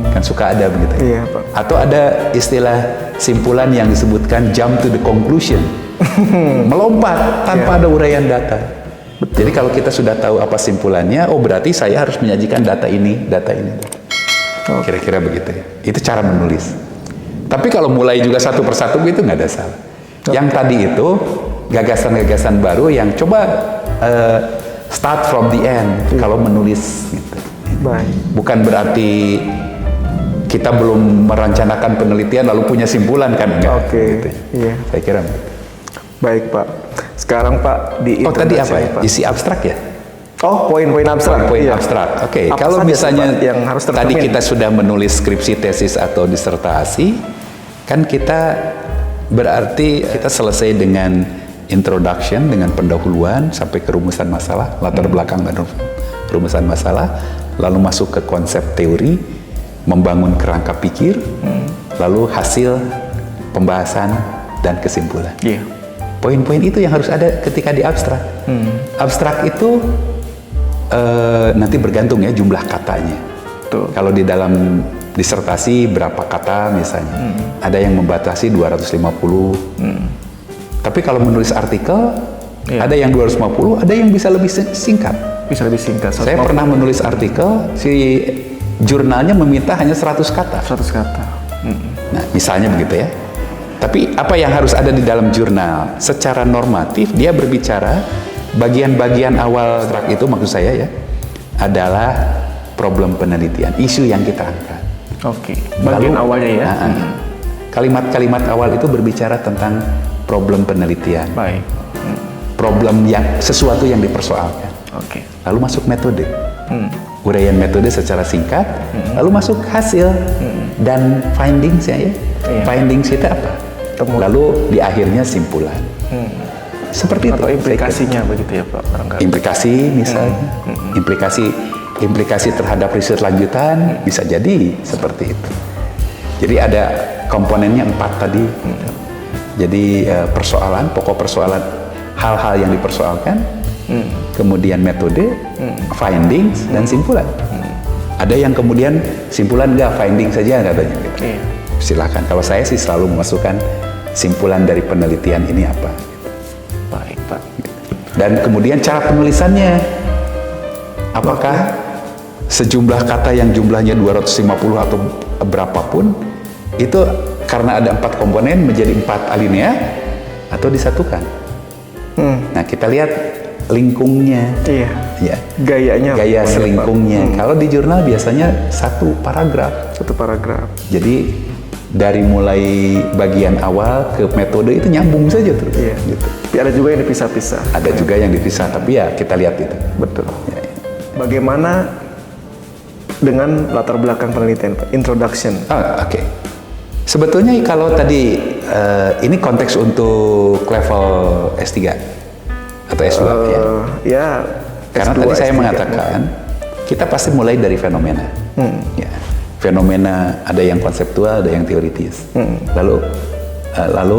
Kan suka ada begitu. Iya, Pak. Atau ada istilah simpulan yang disebutkan jump to the conclusion. Melompat tanpa ada uraian data. Jadi kalau kita sudah tahu apa simpulannya, berarti saya harus menyajikan data ini. Kira-kira begitu ya. Itu cara menulis. Tapi kalau mulai juga satu persatu itu nggak ada salah. Yang tadi itu gagasan-gagasan baru yang coba start from the end kalau menulis gitu. Baik. Bukan berarti kita belum merencanakan penelitian lalu punya simpulan kan enggak. Oke. Gitu. Iya. Saya kira. Baik Pak. Sekarang Pak di tadi apa ya? Pak. Isi abstrak ya? Poin-poin abstrak. Poin Iya. abstrak. Oke. Apa Kalau saja, misalnya Pak, yang harus tadi tercermin? kita sudah menulis skripsi, tesis atau disertasi, kan kita berarti kita selesai dengan introduction, dengan pendahuluan sampai ke rumusan masalah, latar belakang dan rumusan masalah, lalu masuk ke konsep teori, membangun kerangka pikir, lalu hasil pembahasan dan kesimpulan. Iya. Poin-poin itu yang harus ada ketika di abstrak. Abstrak itu nanti bergantung ya jumlah katanya. Betul. Kalau di dalam disertasi berapa kata misalnya, ada yang membatasi 250. Tapi kalau menulis artikel, ada yang 250, ada yang bisa lebih singkat. Bisa lebih singkat. Saya pernah menulis artikel, si jurnalnya meminta hanya 100 kata. 100 kata. Nah, misalnya begitu ya. Tapi apa yang harus ada di dalam jurnal? Secara normatif dia berbicara bagian-bagian awal abstrak itu maksud saya ya adalah problem penelitian, isu yang kita angkat. Oke. Bagian awalnya ya. Kalimat-kalimat awal itu berbicara tentang problem penelitian. Baik. Problem yang sesuatu yang dipersoalkan. Oke. Lalu masuk metode. Uraian metode secara singkat, lalu masuk hasil dan findings ya. Iya. Findings itu apa? Lalu di akhirnya simpulan. Seperti Atau itu. implikasinya begitu ya Pak barangkali. Implikasi misalnya, implikasi terhadap riset lanjutan bisa jadi seperti itu. Jadi ada komponennya 4 tadi. Jadi persoalan, pokok persoalan, hal-hal yang dipersoalkan, kemudian metode, findings, dan simpulan. Ada yang kemudian simpulan enggak, finding saja katanya. Gitu. Iya. Silakan. Kalau saya sih selalu memasukkan simpulan dari penelitian ini apa. Baik, Pak. Dan kemudian cara penulisannya. Apakah sejumlah kata yang jumlahnya 250 atau berapapun itu karena ada 4 komponen menjadi 4 alinea atau disatukan? Nah, kita lihat lingkungnya. Iya. Ya. Gayanya. Gaya apa, selingkungnya. Pak? Kalau di jurnal biasanya 1 paragraf. Satu paragraf. Jadi dari mulai bagian awal ke metode itu nyambung saja terus. Iya. Gitu. Tapi ada juga yang dipisah-pisah. Ada juga yang dipisah, tapi ya kita lihat itu. Betul. Ya, ya. Bagaimana dengan latar belakang penelitian, Pak? Introduction. Oke. Sebetulnya kalau tadi ini konteks untuk level S3 atau S2 ya. Ya. Karena S2, tadi saya S3. mengatakan kita pasti mulai dari fenomena. Ya. Fenomena ada yang konseptual, ada yang teoritis. Lalu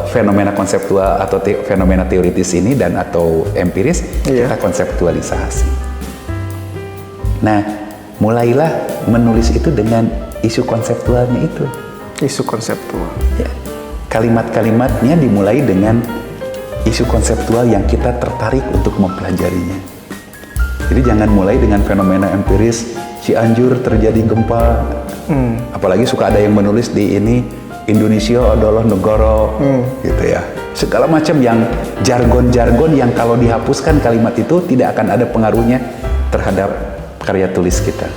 fenomena konseptual atau fenomena teoritis ini dan atau empiris kita konseptualisasi. Nah, mulailah menulis itu dengan isu konseptualnya itu. Isu konseptual. Ya. Kalimat-kalimatnya dimulai dengan isu konseptual yang kita tertarik untuk mempelajarinya. Jadi jangan mulai dengan fenomena empiris, Cianjur terjadi gempa. Apalagi suka ada yang menulis di ini, Indonesia adalah negara, gitu ya. Segala macam yang jargon-jargon yang kalau dihapuskan kalimat itu tidak akan ada pengaruhnya terhadap karya tulis kita.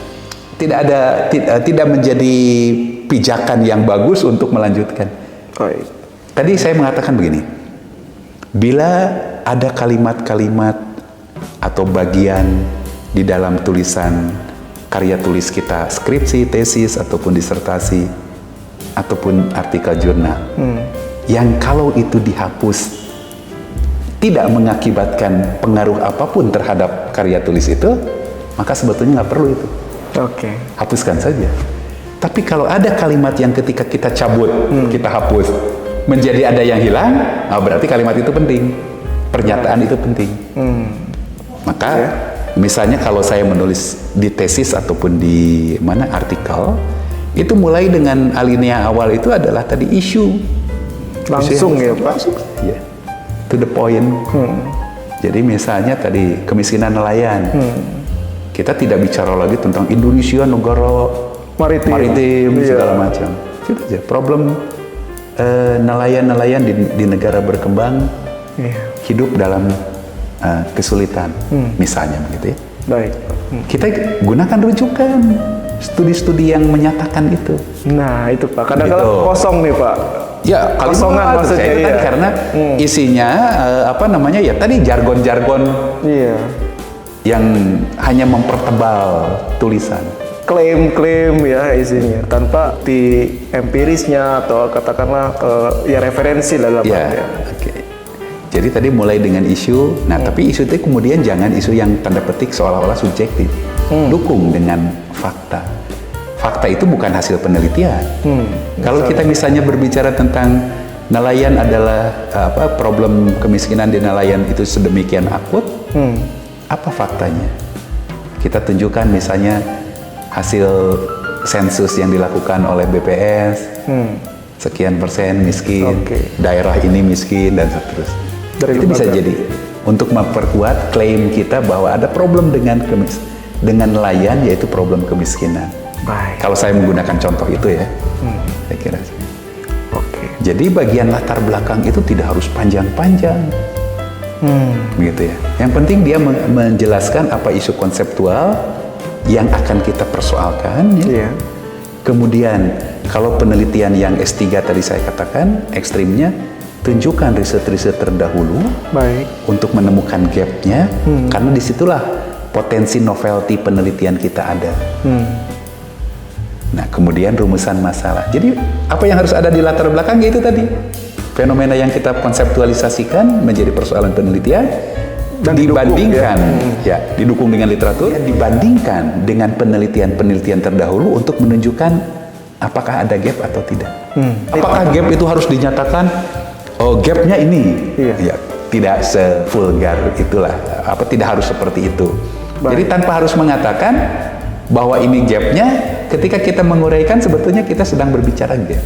Tidak menjadi pijakan yang bagus untuk melanjutkan. Baik. Tadi saya mengatakan begini, bila ada kalimat-kalimat atau bagian di dalam tulisan karya tulis kita, skripsi, tesis, ataupun disertasi, ataupun artikel jurnal, yang kalau itu dihapus tidak mengakibatkan pengaruh apapun terhadap karya tulis itu, maka sebetulnya nggak perlu itu. Oke. Hapuskan saja. Tapi kalau ada kalimat yang ketika kita cabut, kita hapus, menjadi ada yang hilang, berarti kalimat itu penting, pernyataan itu penting. Maka misalnya kalau saya menulis di tesis ataupun di mana artikel, itu mulai dengan alinea awal itu adalah tadi isu. Langsung ya, Pak? Langsung ya. To the point. Jadi misalnya tadi kemiskinan nelayan. Kita tidak bicara lagi tentang Indonesia negara maritim segala macam. Itu aja. Problem nelayan-nelayan di negara berkembang hidup dalam kesulitan, misalnya begitu ya. Baik. Kita gunakan rujukan studi-studi yang menyatakan itu. Nah itu Pak, kadang-kadang Gitu. kosong nih Pak. Ya, Kosongan maksudnya, itu kan iya. karena isinya ya tadi jargon-jargon Iya. yang hanya mempertebal tulisan. Klaim-klaim ya isinya, tanpa di empirisnya atau katakanlah ya referensi dalam Ya, oke. Jadi tadi mulai dengan isu, nah tapi isu itu kemudian jangan isu yang tanda petik seolah-olah subjektif. Dukung dengan fakta. Fakta itu bukan hasil penelitian. Kalau kita misalnya berbicara tentang nelayan adalah problem kemiskinan di nelayan itu sedemikian akut, apa faktanya? Kita tunjukkan misalnya hasil sensus yang dilakukan oleh BPS, sekian persen miskin, daerah ini miskin dan seterusnya. Itu bisa jadi untuk memperkuat klaim kita bahwa ada problem dengan nelayan, yaitu problem kemiskinan. Baik. Kalau saya menggunakan contoh itu ya, saya kira. Oke. Jadi bagian latar belakang itu tidak harus panjang-panjang, begitu ya. Yang penting dia menjelaskan apa isu konseptual yang akan kita persoalkan. Ya. Iya. Kemudian kalau penelitian yang S3 tadi saya katakan ekstrimnya, tunjukkan riset-riset terdahulu Baik. untuk menemukan gapnya, karena disitulah potensi novelty penelitian kita ada. Nah, kemudian rumusan masalah. Jadi apa yang harus ada di latar belakang itu tadi fenomena yang kita konseptualisasikan menjadi persoalan penelitian dan dibandingkan didukung dengan literatur, dibandingkan dengan penelitian-penelitian terdahulu untuk menunjukkan apakah ada gap atau tidak. Apakah gap itu harus dinyatakan, oh gapnya ini, ya tidak sevulgar itulah, tidak harus seperti itu. Baik. Jadi tanpa harus mengatakan bahwa ini gapnya, ketika kita menguraikan sebetulnya kita sedang berbicara gap.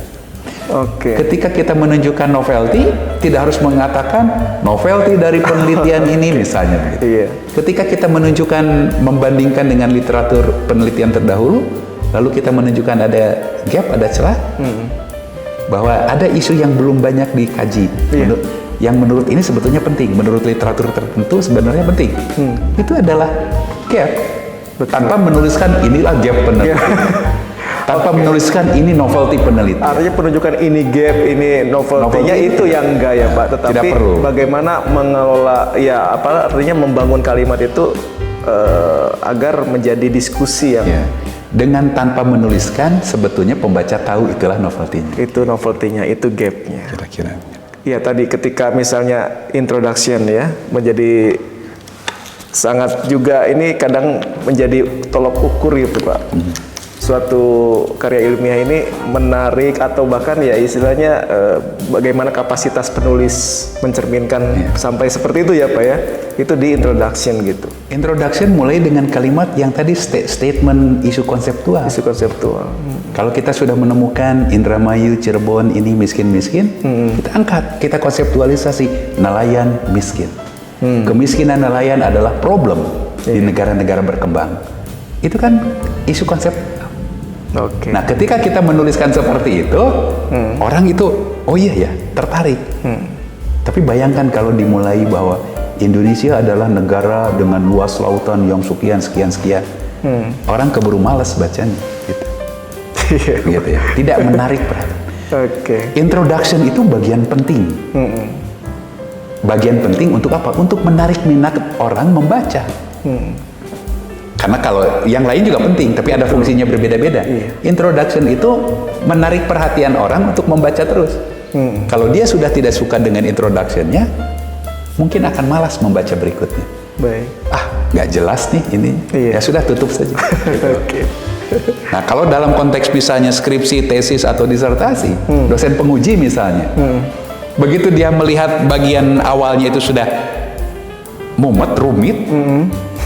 Oke. Ketika kita menunjukkan novelty, tidak harus mengatakan novelty dari penelitian ini misalnya begitu. Iya. Ketika kita menunjukkan, membandingkan dengan literatur penelitian terdahulu, lalu kita menunjukkan ada gap, ada celah, bahwa ada isu yang belum banyak dikaji, Iya. yang menurut ini sebetulnya penting, menurut literatur tertentu sebenarnya penting. Itu adalah gap. Tanpa menuliskan inilah gap penelitian. Tanpa menuliskan ini novelty penelitian. Artinya penunjukan ini gap, ini novelty-nya itu yang enggak ya Pak, tetapi Tidak perlu. bagaimana mengelola, ya artinya membangun kalimat itu agar menjadi diskusi yang Ya. Dengan tanpa menuliskan, sebetulnya pembaca tahu itulah novelty-nya. itu novelty-nya, itu gap-nya. Kira-kira. Ya tadi ketika misalnya introduction ya menjadi sangat juga, ini kadang menjadi tolok ukur gitu Pak. Suatu karya ilmiah ini menarik atau bahkan ya istilahnya bagaimana kapasitas penulis mencerminkan sampai seperti itu ya Pak ya, itu di introduction gitu, Introduction mulai dengan kalimat yang tadi statement isu konseptual. isu konseptual. Kalau kita sudah menemukan Indramayu, Cirebon ini miskin-miskin, kita angkat, kita konseptualisasi nelayan miskin. Kemiskinan nelayan adalah problem di negara-negara berkembang. Itu kan isu konsep. Oke. Nah, ketika kita menuliskan seperti itu, orang itu, oh iya ya, tertarik. Tapi bayangkan kalau dimulai bahwa Indonesia adalah negara dengan luas lautan yang sekian. Orang keburu malas bacanya, gitu. Gitu ya. Tidak menarik perhatian. Oke. Introduction itu bagian penting. Bagian penting untuk apa? Untuk menarik minat orang membaca. Karena kalau yang lain juga penting, tapi ada fungsinya berbeda-beda. Introduction itu menarik perhatian orang untuk membaca terus. Kalau dia sudah tidak suka dengan introduction-nya, mungkin akan malas membaca berikutnya. Baik. Nggak jelas nih ini. Iya. Ya sudah, tutup saja. Oke. Nah, kalau dalam konteks misalnya skripsi, tesis, atau disertasi, dosen penguji misalnya, begitu dia melihat bagian awalnya itu sudah mumet, rumit,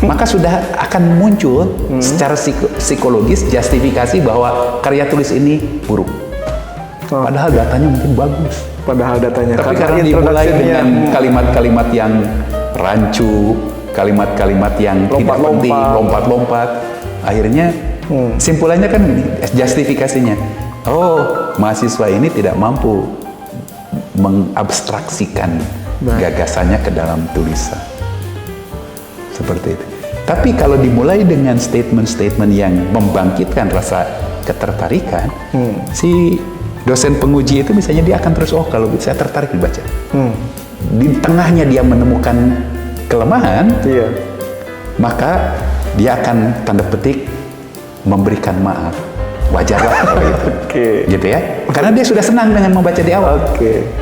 maka sudah akan muncul secara psikologis justifikasi bahwa karya tulis ini buruk. Padahal datanya mungkin bagus. Padahal datanya. Tapi karena dimulai dengan kalimat-kalimat yang rancu, kalimat-kalimat yang tidak penting, lompat-lompat, akhirnya simpulannya kan gini, justifikasinya. Oh, mahasiswa ini tidak mampu mengabstraksikan gagasannya ke dalam tulisan. Seperti itu. Tapi kalau dimulai dengan statement-statement yang membangkitkan rasa ketertarikan, si dosen penguji itu misalnya dia akan terus, oh kalau saya tertarik dibaca. Di tengahnya dia menemukan kelemahan, maka dia akan tanda petik memberikan maaf. Wajarlah kalau itu. Gitu ya. Karena dia sudah senang dengan membaca di awal.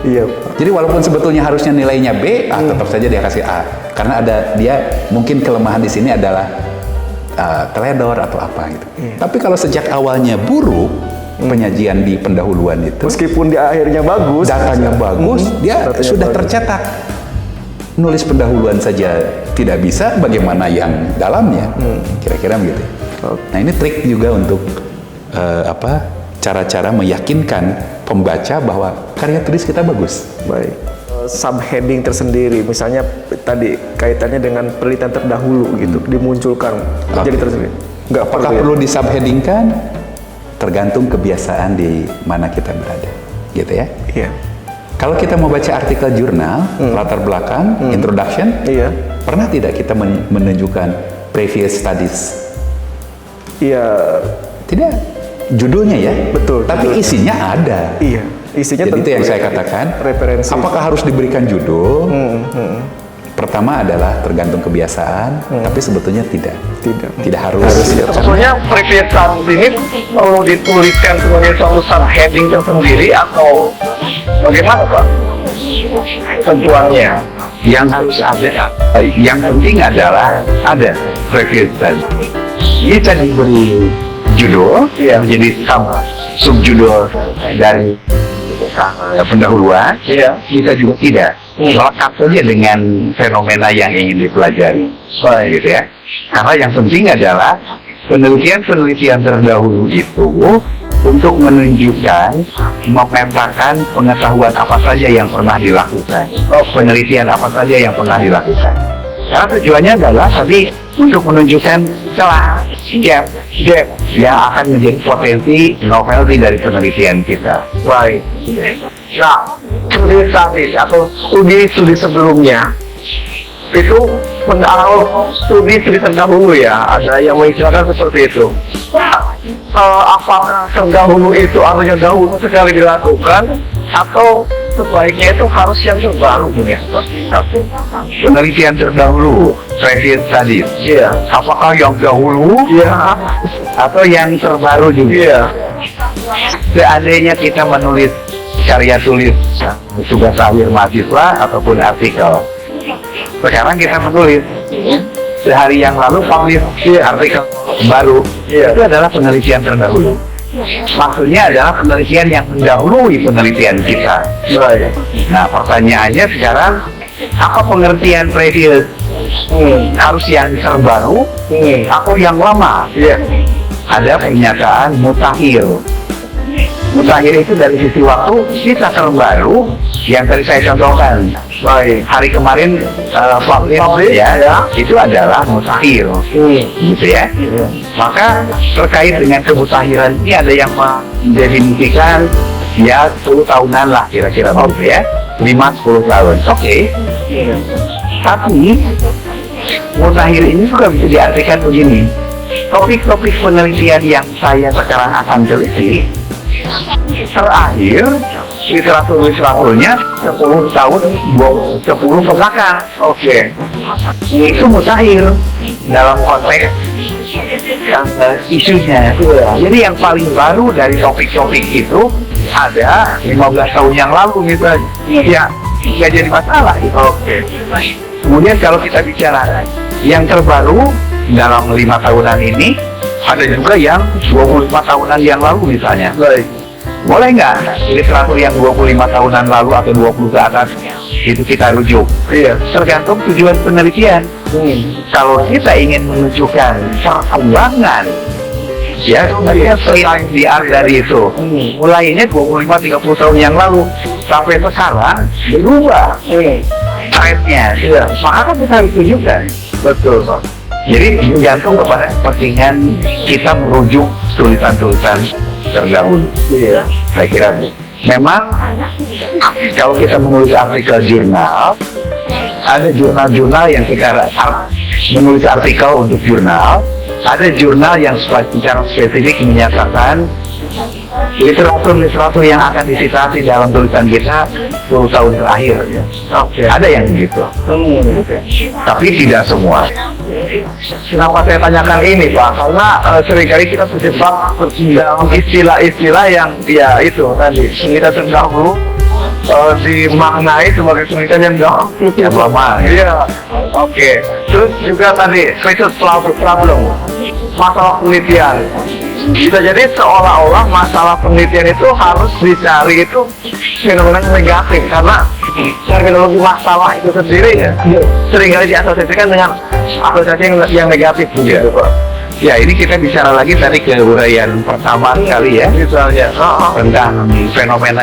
Iya Pak. Jadi walaupun sebetulnya harusnya nilainya B, tetap saja dia kasih A. Karena ada dia mungkin kelemahan di sini adalah teledor atau apa gitu. Tapi kalau sejak awalnya buruk penyajian di pendahuluan itu, Meskipun di akhirnya bagus, datanya bagus, dia sudah tercetak. Nulis pendahuluan saja tidak bisa, bagaimana yang dalamnya? Kira-kira begitu. Nah, ini trik juga untuk cara-cara meyakinkan pembaca bahwa karya tulis kita bagus. Baik. Subheading tersendiri, misalnya tadi kaitannya dengan penelitian terdahulu gitu, dimunculkan jadi tersendiri. Nggak Apakah perlu disubheadingkan? Tergantung kebiasaan di mana kita berada, gitu ya. Iya. Kalau kita mau baca artikel jurnal, latar belakang, introduction, pernah tidak kita menunjukkan previous studies? Iya. Tidak. Judulnya ya, Betul. Tapi isinya ada. Iya. Isinya Jadi itu yang saya ya, katakan. referensi. Apakah harus diberikan judul? Pertama adalah tergantung kebiasaan, tapi sebetulnya tidak. Tidak harus. Sebetulnya previous studies ini perlu dituliskan sebagai suatu subheading tersendiri atau bagaimana Pak? Tentuannya Yang harus ada. Yang penting adalah ada previous study. Kita diberi judul, menjadi subjudul dari pendahuluan, Iya. bisa juga tidak. Melekat saja dengan fenomena yang ingin dipelajari. Gitu ya. Karena yang penting adalah penelitian-penelitian terdahulu itu untuk menunjukkan, memetakan pengetahuan apa saja yang pernah dilakukan. Penelitian apa saja yang pernah dilakukan. Karena tujuannya adalah tadi untuk menunjukkan celah, gap yang akan menjadi potensi novelty dari penelitian kita. Baik. Nah, studi atau studi sebelumnya itu studi terdahulu ya, ada yang mengistilahkan seperti itu. Apakah terdahulu itu artinya dahulu sekali dilakukan atau sebaiknya itu harus yang terbaru ya? Penelitian terdahulu, previous studies. Iya. Apakah yang dahulu Iya. atau yang terbaru juga? Iya. Seandainya kita menulis karya tulis tugas akhir mahasiswa ataupun artikel, sekarang kita menulis sehari yang lalu publish artikel baru, itu adalah penelitian terdahulu. Maksudnya adalah penelitian yang mendahului penelitian kita. Baik. Nah, pertanyaannya sekarang, apa pengertian previous? Harus yang terbaru atau yang lama? Iya. Ada pernyataan mutakhir. Mutakhir itu dari sisi waktu bisa terbaru yang tadi saya contohkan. Baik. Hari kemarin publish ya, itu adalah mutakhir, gitu ya. Maka terkait dengan kemutakhiran ini ada yang mendefinisikan ya 10 tahunan lah kira-kira begitu ya, 5-10 tahun. Oke. Tapi mutakhir ini juga bisa diartikan begini. Topik-topik penelitian yang saya sekarang akan teliti terakhir literaturnya 10 tahun 10 ke belakang. Oke. Itu mutakhir dalam konteks isunya. Jadi yang paling baru dari topik-topik itu ada 15 tahun yang lalu misalnya. Ya, nggak jadi masalah. Oke. Kemudian kalau kita bicara yang terbaru dalam 5 tahunan ini, ada juga yang 25 tahunan yang lalu misalnya. Baik. Boleh nggak literatur yang 25 tahunan lalu atau 20 ke atas itu kita rujuk? Iya. Tergantung tujuan penelitian. Kalau kita ingin menunjukkan perkembangan, ya sebenarnya selain dari itu, mulainya 25-30 tahun yang lalu sampai sekarang berubah trendnya. Maka kan kita harus tunjukkan. Betul, Pak. Jadi tergantung kepada kepentingan kita merujuk tulisan-tulisan terdahulu. Iya. Saya kira memang kalau kita menulis artikel jurnal, ada jurnal-jurnal yang kita menulis artikel untuk jurnal, ada jurnal yang secara spesifik menyatakan literatur yang akan disitasi dalam tulisan kita 10 tahun terakhir. Ya. Oke. Ada yang gitu. Tapi tidak semua. Kenapa saya tanyakan ini, Pak? Karena seringkali kita terjebak dalam istilah-istilah yang ya itu tadi kita terdahulu dimaknai sebagai penelitian yang dahulu. Yang lama. Iya. Oke. Terus juga tadi research problem, masalah penelitian. Bisa jadi seolah-olah masalah penelitian itu harus dicari itu fenomena negatif karena terminologi masalah itu sendiri ya seringkali diasosiasikan dengan asosiasi yang negatif gitu, Pak. Ya, ini kita bicara lagi tadi ke uraian pertama kali ya, Misalnya, tentang fenomena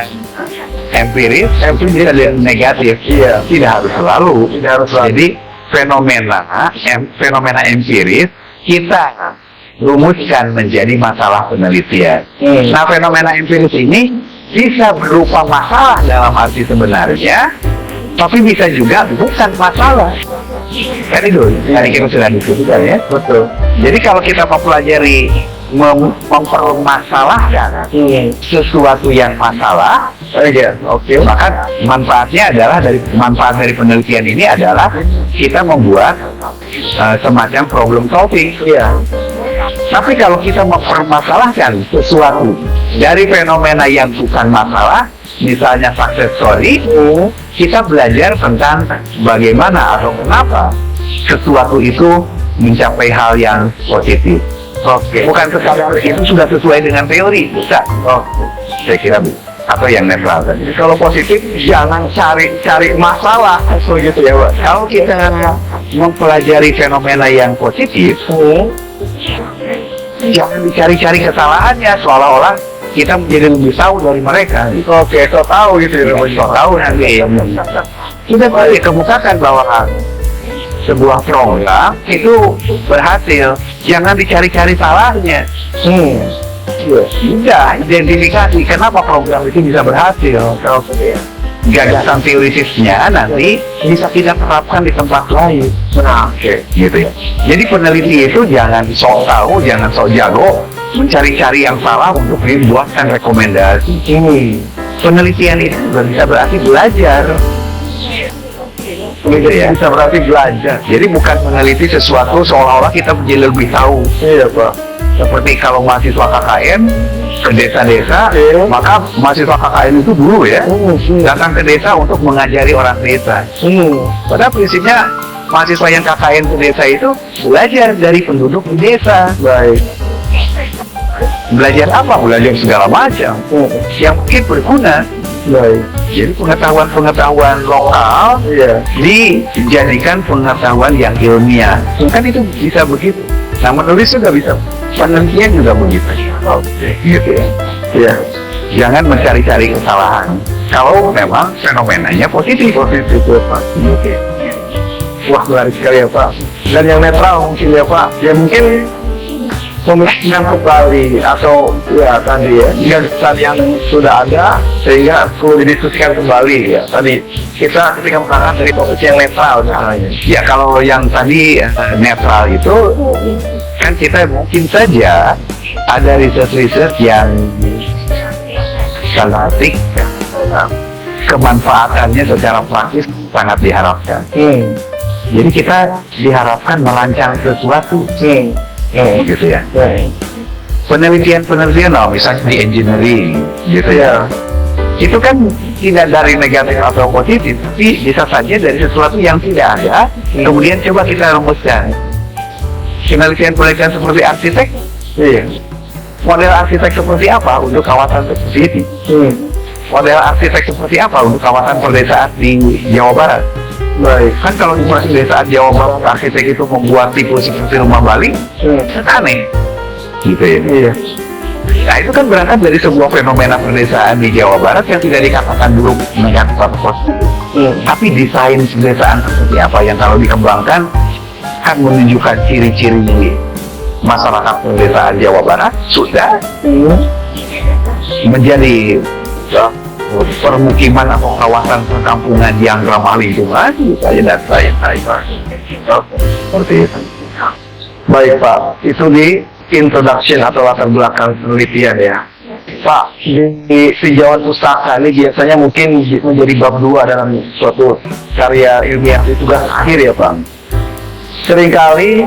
empiris ada yang negatif. Iya. Tidak harus selalu. Tidak harus selalu. Jadi fenomena empiris kita rumuskan menjadi masalah penelitian. Nah, fenomena empiris ini bisa berupa masalah dalam arti sebenarnya, tapi bisa juga bukan masalah. Kan itu, tadi kita sudah diskusikan ya. betul. Jadi kalau kita mempelajari mempermasalahkan sesuatu yang masalah, maka manfaatnya adalah manfaat dari penelitian ini adalah kita membuat semacam problem solving. Iya. Tapi kalau kita mempermasalahkan sesuatu dari fenomena yang bukan masalah, misalnya success story, kita belajar tentang bagaimana atau kenapa sesuatu itu mencapai hal yang positif. Oke. Bukan sekadar itu sudah sesuai dengan teori, bisa. Oh. Saya kira atau yang netral tadi. Kalau positif jangan cari masalah begitu ya Pak. Kalau kita mempelajari fenomena yang positif, jangan dicari-cari kesalahannya seolah-olah kita menjadi lebih tahu dari mereka. Oke, so tahu gitu ya, so tahu nanti. Kita balik kemukakan bahwa sebuah program itu berhasil, jangan dicari-cari salahnya. Udah identifikasi kenapa program itu bisa berhasil. Gagasan teorisisnya nanti bisa kita terapkan di tempat lain. Nah, gitu ya. Jadi peneliti itu jangan sok tahu, jangan sok jago, mencari-cari yang salah untuk dibuatkan rekomendasi. Penelitian itu bisa berarti belajar. Gitu ya, bisa berarti belajar. Jadi bukan meneliti sesuatu seolah-olah kita menjadi lebih tahu. Iya Pak. Seperti kalau mahasiswa KKN ke desa-desa, maka mahasiswa KKN itu dulu ya datang ke desa untuk mengajari orang desa. Pada prinsipnya mahasiswa yang KKN ke desa itu belajar dari penduduk di desa. Baik. Belajar apa? Belajar segala macam yang mungkin berguna. Baik. Jadi pengetahuan lokal dijadikan pengetahuan yang ilmiah. Kan itu bisa begitu. Nah, menulis juga bisa. Penelitian juga begitu. Gitu ya. Ya. Jangan mencari-cari kesalahan. Kalau memang fenomenanya positif. Positif ya Pak. Wah, menarik sekali ya Pak. Dan yang netral mungkin ya Pak. Ya mungkin memikirkan kembali atau ya tadi ya gagasan yang sudah ada sehingga perlu didiskusikan kembali ya. Tadi kita ketika mengangkat dari posisi yang netral misalnya. Ya kalau yang tadi netral itu kan kita mungkin saja ada research yang sangat kemanfaatannya secara praktis sangat diharapkan. Jadi kita diharapkan merancang sesuatu. Gitu ya. Penelitian misalnya di engineering gitu ya. Itu kan tidak dari negatif atau positif, tapi bisa saja dari sesuatu yang tidak ada, kemudian coba kita rumuskan. Penelitian seperti arsitek, model arsitek seperti apa untuk kawasan seperti ini? Model arsitek seperti apa untuk kawasan pedesaan di Jawa Barat? Baik, kan kalau di pedesaan Jawa Barat arsitek itu membuat tipe seperti rumah Bali, kan aneh, gitu ya. Iya. Nah itu kan berangkat dari sebuah fenomena pedesaan di Jawa Barat yang tidak dikatakan dulu negatif atau positif, tapi desain pedesaan seperti apa yang kalau dikembangkan kan menunjukkan ciri-ciri masyarakat pedesaan Jawa Barat sudah menjadi permukiman atau kawasan perkampungan yang ramah lingkungan dan seperti itu. Baik Pak, itu di introduction atau latar belakang penelitian ya. Pak, di tinjauan pustaka ini biasanya mungkin menjadi bab 2 dalam suatu karya ilmiah di tugas akhir ya Pak. Seringkali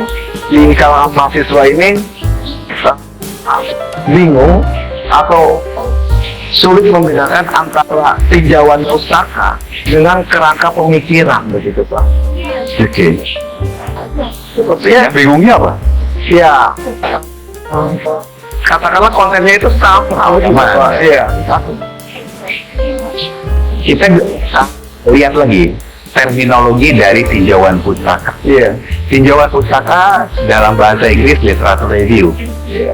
di kalangan mahasiswa ini bingung atau sulit membedakan antara tinjauan pustaka dengan kerangka pemikiran begitu Pak. Oke. Sepertinya bingungnya apa? Ya, katakanlah kontennya itu sama Pak. Iya. Kita lihat lagi terminologi dari tinjauan pustaka. Iya. Tinjauan pustaka dalam bahasa Inggris literature review. Iya.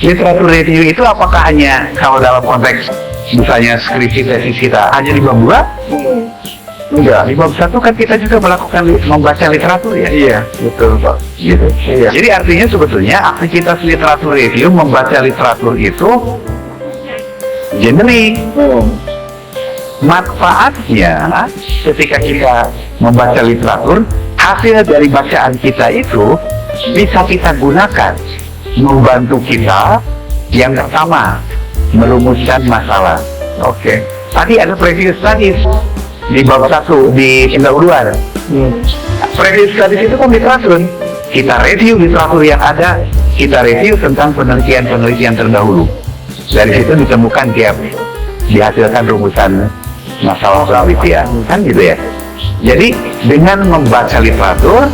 Literatur review itu apakah hanya kalau dalam konteks misalnya skripsi tesis kita hanya di bab 2? Enggak, di bab 1 kan kita juga melakukan membaca literatur ya. Iya, betul Pak. Gitu. Iya. Jadi artinya sebetulnya aktivitas literatur review membaca literatur itu generik. Manfaatnya ketika kita membaca literatur, hasil dari bacaan kita itu bisa kita gunakan membantu kita yang pertama merumuskan masalah. Oke. Tadi ada previous studies di bab 1 di pendahuluan. Previous studies itu kan literatur. Kita review literatur yang ada, kita review tentang penelitian terdahulu. Dari situ ditemukan gap, dihasilkan rumusan masalah penelitian, kan gitu ya. Jadi dengan membaca literatur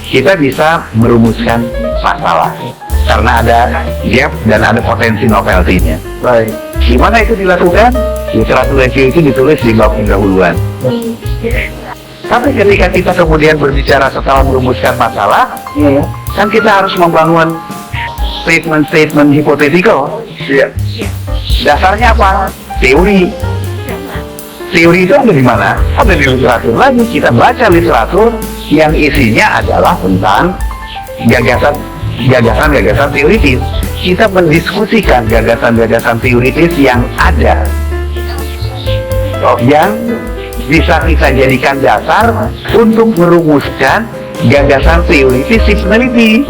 kita bisa merumuskan masalah. Karena ada gap dan ada potensi novelty-nya. Baik. Gimana itu dilakukan? Literatur review itu ditulis di bab pendahuluan. Tapi ketika kita kemudian berbicara setelah merumuskan masalah, kan kita harus membangun statement-statement hipotetikal. Dasarnya apa? Teori. Teori itu ada di mana? Ada di literatur lagi. Kita baca literatur yang isinya adalah tentang gagasan-gagasan teoritis. Kita mendiskusikan gagasan-gagasan teoritis yang ada, yang bisa kita jadikan dasar untuk merumuskan gagasan teoritis si peneliti.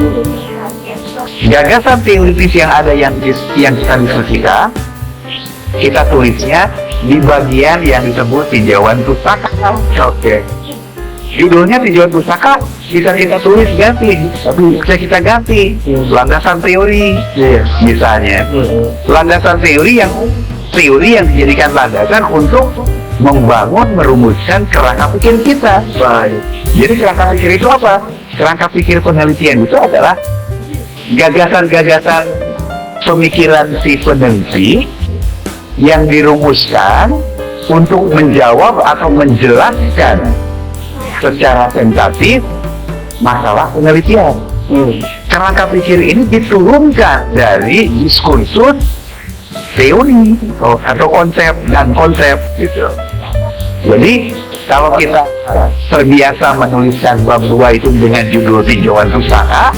Gagasan teoritis yang ada yang kita diskusikan, kita tulisnya di bagian yang disebut tinjauan pustaka. Oke. Judulnya tinjauan pustaka bisa kita tulis ganti, tapi bisa kita ganti landasan teori, misalnya. Landasan teori yang dijadikan landasan untuk membangun, merumuskan kerangka pikir kita. Jadi kerangka pikir itu apa? Kerangka pikir penelitian itu adalah gagasan-gagasan pemikiran si peneliti yang dirumuskan untuk menjawab atau menjelaskan secara sensatif masalah penelitian. Kerangka pikir ini diturunkan dari diskursus teori atau konsep dan konsep gitu. Jadi kalau kita terbiasa menuliskan bab 2 itu dengan judul tinjauan pustaka,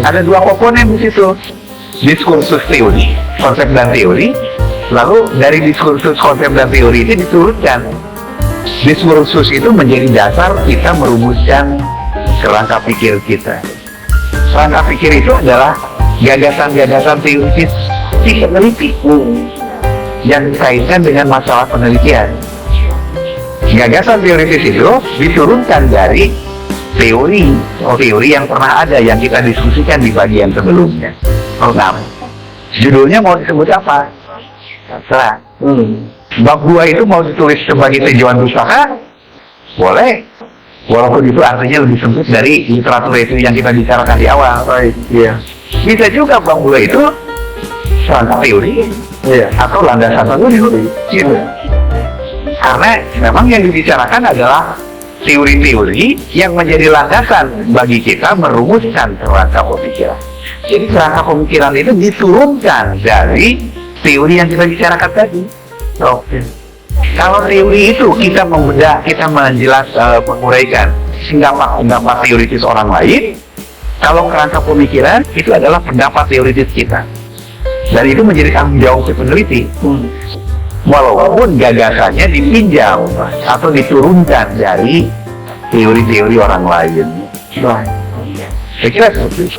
ada dua komponen di situ. Diskursus teori, konsep dan teori. Lalu dari diskursus konsep dan teori itu diturunkan. Diskursus itu menjadi dasar kita merumuskan kerangka pikir kita. Kerangka pikir itu adalah gagasan-gagasan teoritis si peneliti yang dikaitkan dengan masalah penelitian. Gagasan teoritis itu diturunkan dari teori yang pernah ada yang kita diskusikan di bagian sebelumnya. Judulnya mau disebut apa? Terserah. Bab 2 itu mau ditulis sebagai tinjauan pustaka, boleh. Walaupun itu artinya lebih sempit dari literatur review yang kita bicarakan di awal. Bisa juga bab 2 itu kerangka teori, atau landasan teori. Gitu. Karena memang yang dibicarakan adalah teori-teori yang menjadi landasan bagi kita merumuskan kerangka pemikiran. Jadi kerangka pemikiran itu diturunkan dari teori yang kita bicarakan tadi. Kalau teori itu kita membedah, kita menguraikan pendapat teoritis orang lain. Kalau kerangka pemikiran itu adalah pendapat teoritis kita. Dan itu menjadi tanggung jawab si peneliti. Walaupun gagasannya dipinjam atau diturunkan dari teori-teori orang lain. Saya kira seperti itu.